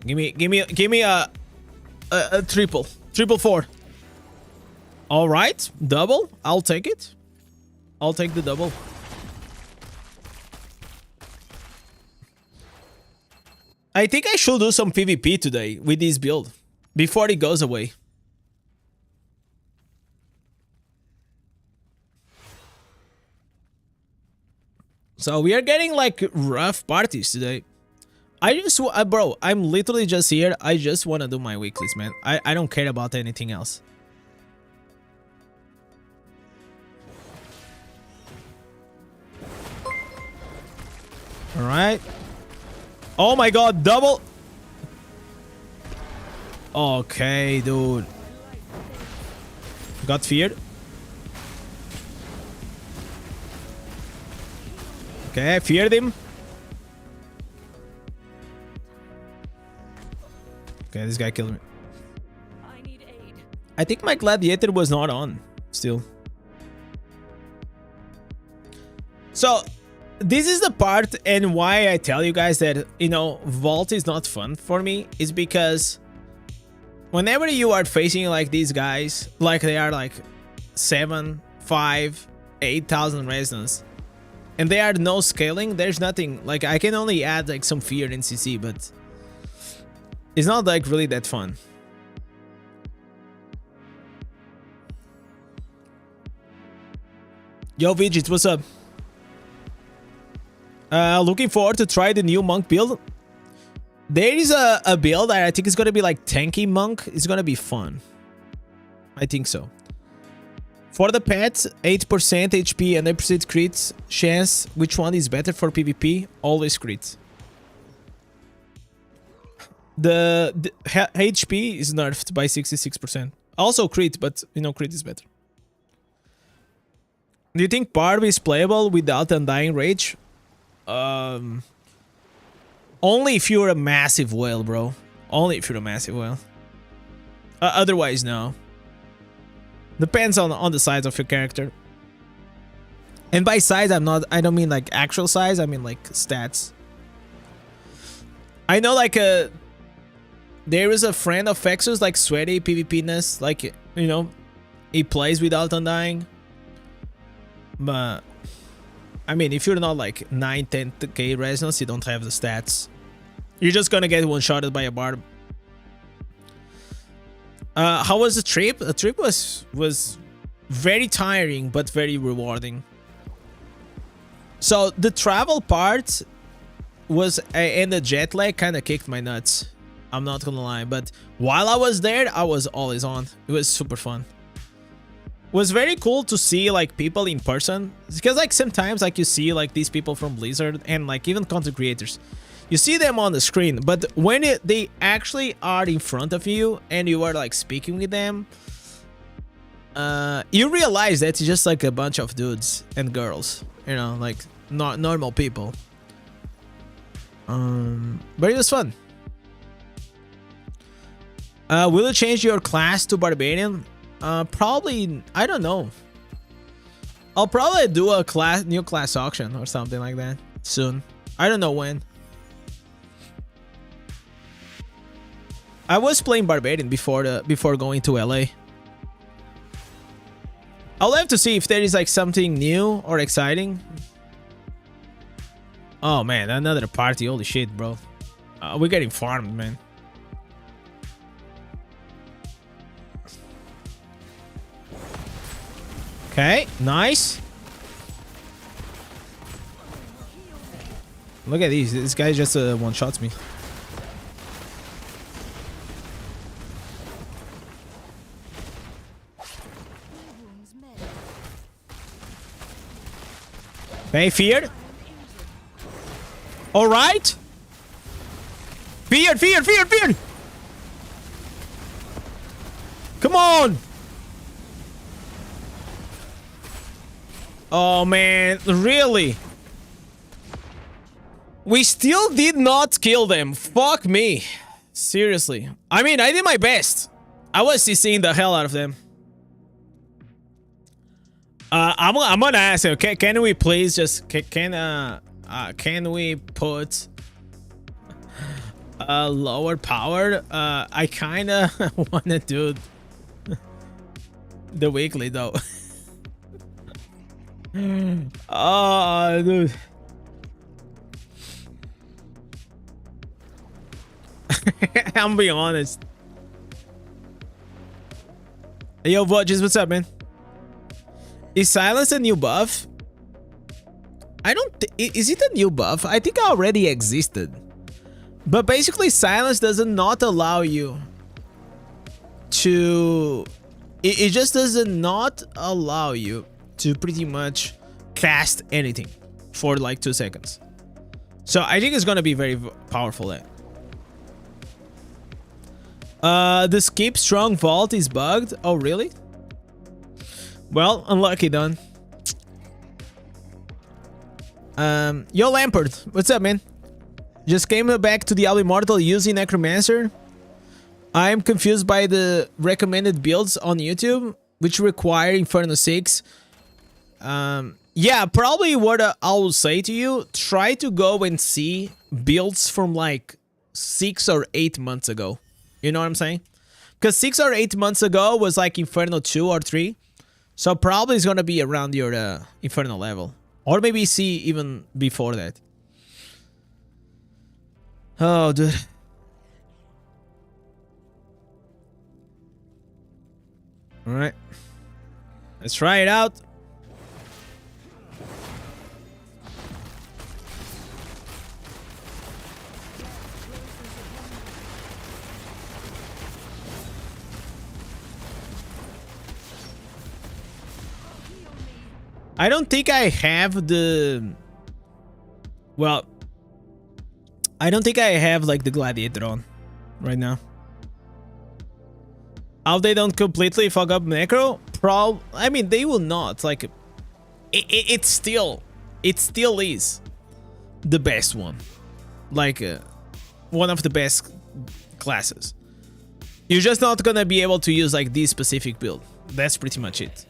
Give me a triple 4. All right, double. I'll take it. I'll take the double. I think I should do some PvP today with this build before it goes away. So we are getting like rough parties today. Bro, I'm literally just here. I just want to do my weeklies, man. I don't care about anything else. All right. Oh my god, double. Okay, dude. Got feared. Okay, I feared him. Okay, this guy killed me. I need aid. I think my gladiator was not on still. So this is the part and why I tell you guys that, you know, Vault is not fun for me, is because whenever you are facing like these guys, like they are like 7, 5, 8,000 resonance, and they are no scaling, there's nothing, like I can only add like some fear in CC, but it's not like really that fun. Yo, Vigit, what's up? Looking forward to try the new monk build. There is a build that I think is going to be like tanky monk. It's going to be fun. I think so. For the pets, 8% HP and 8% crit chance. Which one is better for PvP? Always crit. The HP is nerfed by 66%. Also crit, but you know, crit is better. Do you think Barb is playable without Undying Rage? Only if you're a massive whale, bro. Only if you're a massive whale. Otherwise, no. Depends on the size of your character. And by size, I don't mean like actual size. I mean like stats. I know like there is a friend of Fexus like Sweaty PvP-ness, like, you know, he plays without undying. But I mean, if you're not like 9-10k resonance, you don't have the stats. You're just gonna get one-shotted by a barb. How was the trip? The trip was very tiring but very rewarding. So the travel part was and the jet lag kind of kicked my nuts. I'm not gonna lie, but while I was there, I was always on. It was super fun. It was very cool to see like people in person, because like sometimes like you see like these people from Blizzard and like even content creators, you see them on the screen, but when they actually are in front of you and you are like speaking with them, you realize that it's just like a bunch of dudes and girls, you know, like not normal people. But it was fun. Will you change your class to Barbarian? Probably, I don't know. I'll probably do a new class auction or something like that soon. I don't know when. I was playing Barbarian before going to LA. I'll have to see if there is like something new or exciting. Oh man, another party! Holy shit, bro. We're getting farmed, man. Okay, nice. Look at these. This guy just one-shots me. Okay, feared. All right. Feared. Come on. Oh man, really? We still did not kill them. Fuck me. Seriously. I mean, I did my best. I was CCing the hell out of them. I'm gonna ask him, can we please just can we put lower powered? I kinda wanna do the weekly though. Oh, dude. I'm being honest. Hey, yo, Vodges, what's up, man? Is silence a new buff? I don't. Is it a new buff? I think it already existed. But basically, silence does not allow you to. It just does not allow you to pretty much cast anything for like 2 seconds. So I think it's gonna be very powerful there. The skip strong vault is bugged. Oh really? Well, unlucky done. Yo Lampard, what's up, man? Just came back to Diablo Immortal using Necromancer. I'm confused by the recommended builds on YouTube, which require Inferno 6. Yeah, probably what I will say to you, try to go and see builds from like 6 or 8 months ago. You know what I'm saying? Because 6 or 8 months ago was like Inferno 2 or 3. So probably it's gonna be around your Inferno level. Or maybe see even before that. Oh, dude. Alright. Let's try it out. I don't think I have the... Well, I don't think I have like the Gladiator on right now. How they don't completely fuck up Necro? I mean, they will not. Like, it still is the best one. Like, one of the best classes. You're just not gonna be able to use like this specific build. That's pretty much it.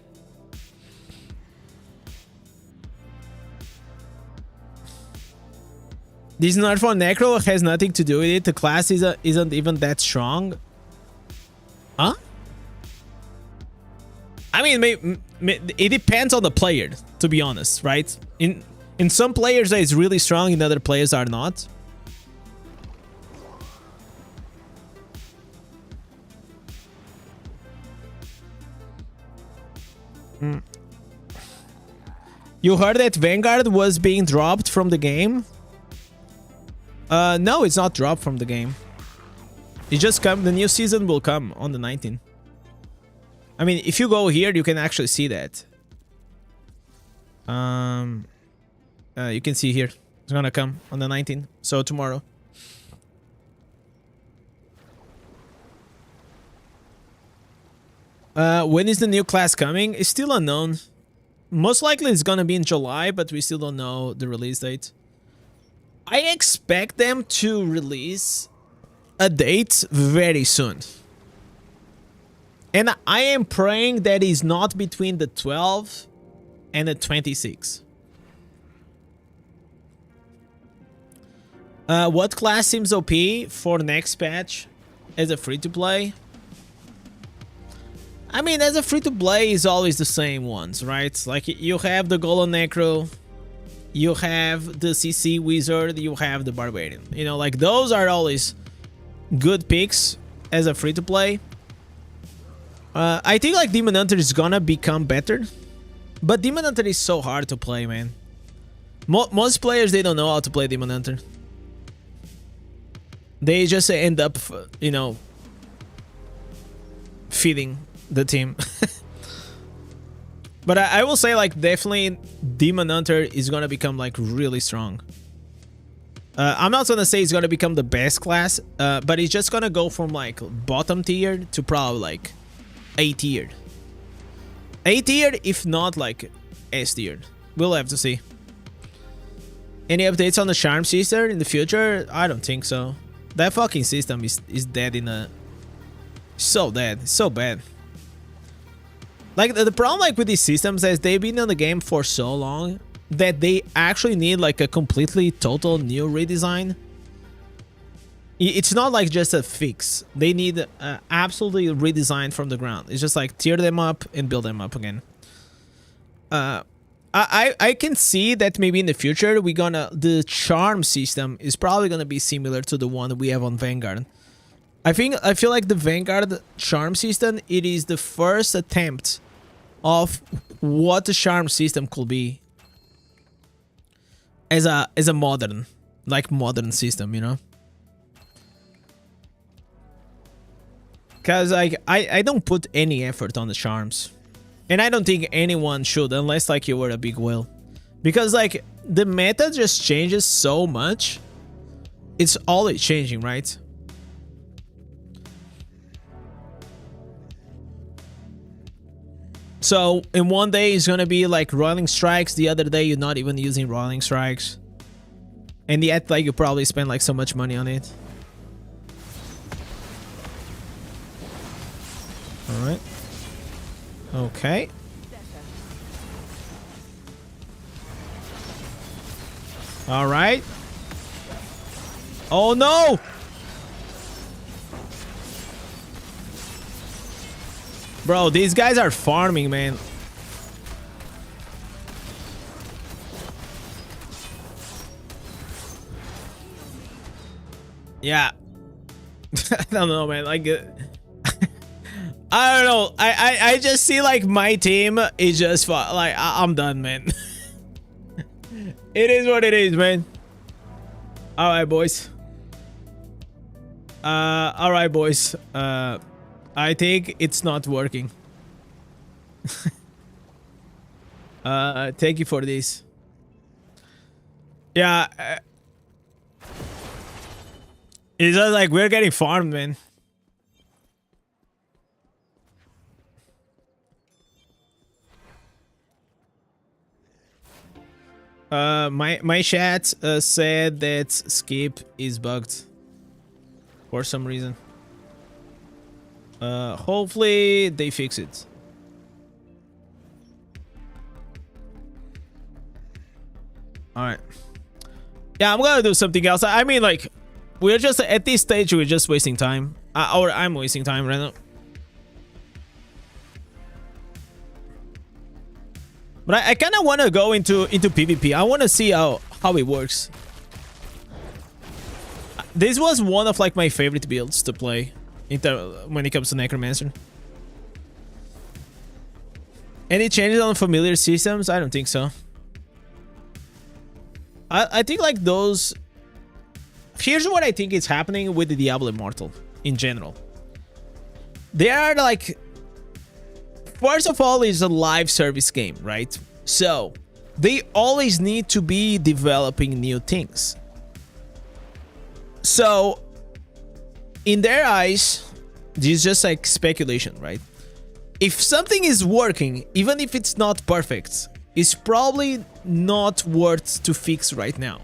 This nerf for Necro has nothing to do with it. The class isn't even that strong. Huh? I mean, it depends on the player, to be honest, right? In some players that is really strong, in other players are not. You heard that Vanguard was being dropped from the game? No, it's not dropped from the game. It just come. The new season will come on the 19th. I mean, if you go here, you can actually see that. You can see here. It's gonna come on the 19th. So tomorrow. When is the new class coming? It's still unknown. Most likely it's gonna be in July, but we still don't know the release date. I expect them to release a date very soon. And I am praying that it's not between the 12 and the 26. What class seems OP for next patch as a free-to-play? I mean, as a free-to-play is always the same ones, right? Like, you have the Golem Necro, you have the CC Wizard, you have the Barbarian. You know, like, those are always good picks as a free-to-play. I think, like, Demon Hunter is gonna become better. But Demon Hunter is so hard to play, man. Most players, they don't know how to play Demon Hunter. They just end up, you know, feeding the team. But I will say, like, definitely Demon Hunter is gonna become, like, really strong. I'm not gonna say it's gonna become the best class, but it's just gonna go from, like, bottom tier to probably, like, A tier. A tier, if not, like, S tier. We'll have to see. Any updates on the charm system in the future? I don't think so. That fucking system is dead in a... So dead. So bad. Like, the problem, like, with these systems is they've been in the game for so long that they actually need, like, a completely total new redesign. It's not like just a fix. They need absolutely redesign from the ground. It's just like tear them up and build them up again. I can see that maybe in the future the charm system is probably gonna be similar to the one we have on Vanguard. I feel like the Vanguard charm system, it is the first attempt of what the charm system could be as a modern system, you know. Because, like, I don't put any effort on the charms. And I don't think anyone should, unless, like, you were a big whale. Because, like, the meta just changes so much. It's always changing, right? So, in one day, it's gonna be, like, Roiling Strikes. The other day, you're not even using Roiling Strikes. And yet, like, you probably spend, like, so much money on it. Alright. Okay. Alright. Oh no! Bro, these guys are farming, man. Yeah. I don't know, man. Like... I don't know. I just see, like, my team is just like, I'm done, man. It is what it is, man. All right, boys. All right, boys. I think it's not working. Thank you for this. Yeah. It's just like we're getting farmed, man. My chat said that skip is bugged for some reason. Hopefully they fix it. All right. Yeah, I'm gonna do something else. I mean, like, we're just at this stage. We're just wasting time, or I'm wasting time right now. But I kind of want to go into PvP. I want to see how it works. This was one of like my favorite builds to play when it comes to Necromancer. Any changes on familiar systems? I don't think so. I think like those... Here's what I think is happening with the Diablo Immortal in general. They are like... First of all, it's a live service game, right? So, they always need to be developing new things. So, in their eyes, this is just like speculation, right? If something is working, even if it's not perfect, it's probably not worth to fix right now.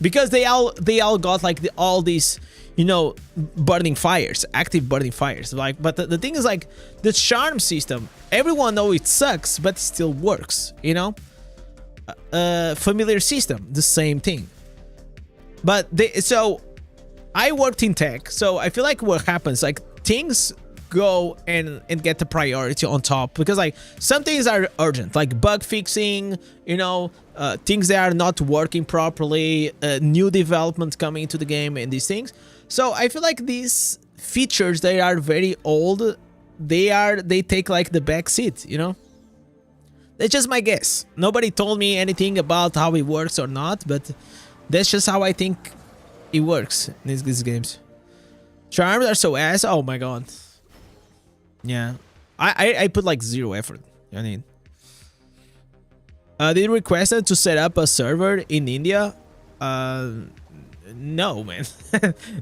Because they all got like all these, you know, burning fires, active burning fires. Like, but the thing is like the charm system. Everyone knows it sucks, but it still works. You know, familiar system, the same thing. But so I worked in tech, so I feel like what happens, like things go and get the priority on top, because like some things are urgent, like bug fixing, you know, things that are not working properly, new development coming into the game and these things. So I feel like these features, they are very old, they take like the back seat, you know. That's just my guess. Nobody told me anything about how it works or not, but that's just how I think it works in these games. Charms are so ass. Oh my god. Yeah, I put like zero effort. I mean, they requested to set up a server in India. No, man.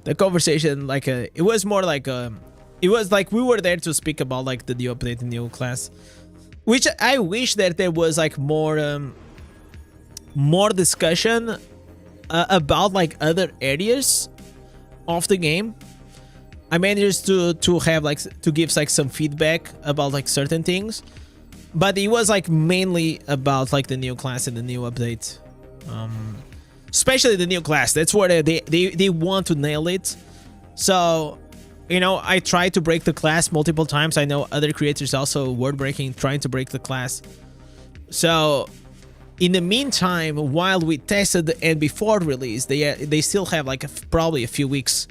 The conversation, like, it was more like, it was like we were there to speak about like the new update, the new class, which I wish that there was like more discussion about like other areas of the game. I managed to have like to give like some feedback about like certain things, but it was like mainly about like the new class and the new update, especially the new class. That's where they want to nail it. So, you know, I tried to break the class multiple times. I know other creators also were trying to break the class. So in the meantime, while we tested and before release, they still have like probably a few weeks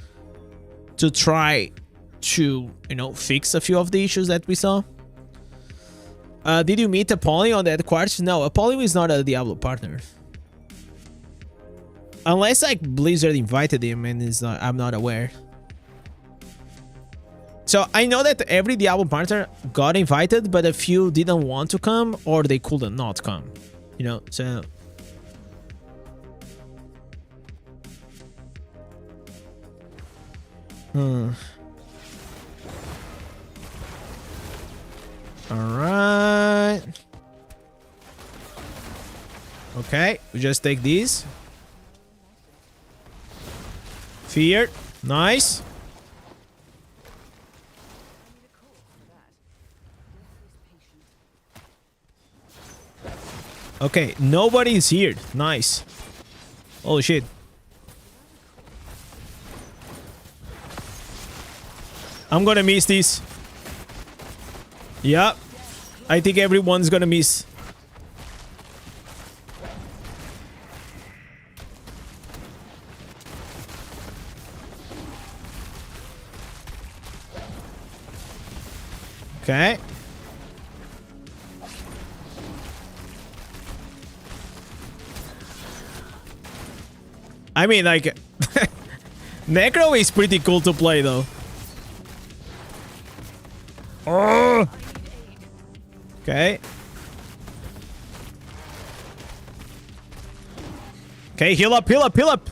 to try to, you know, fix a few of the issues that we saw. Did you meet Apollo on that quartz? No, Apollo is not a Diablo partner. Unless like Blizzard invited him and is not, I'm not aware. So I know that every Diablo partner got invited, but a few didn't want to come or they couldn't not come. You know, so... Alright. Okay, we just take these. Fear. Nice. Okay, nobody's here. Nice. Holy shit. I'm gonna miss this. Yeah. I think everyone's gonna miss. Okay. I mean, like, Necro is pretty cool to play, though. Oh. Okay. Okay, heal up, heal up, heal up.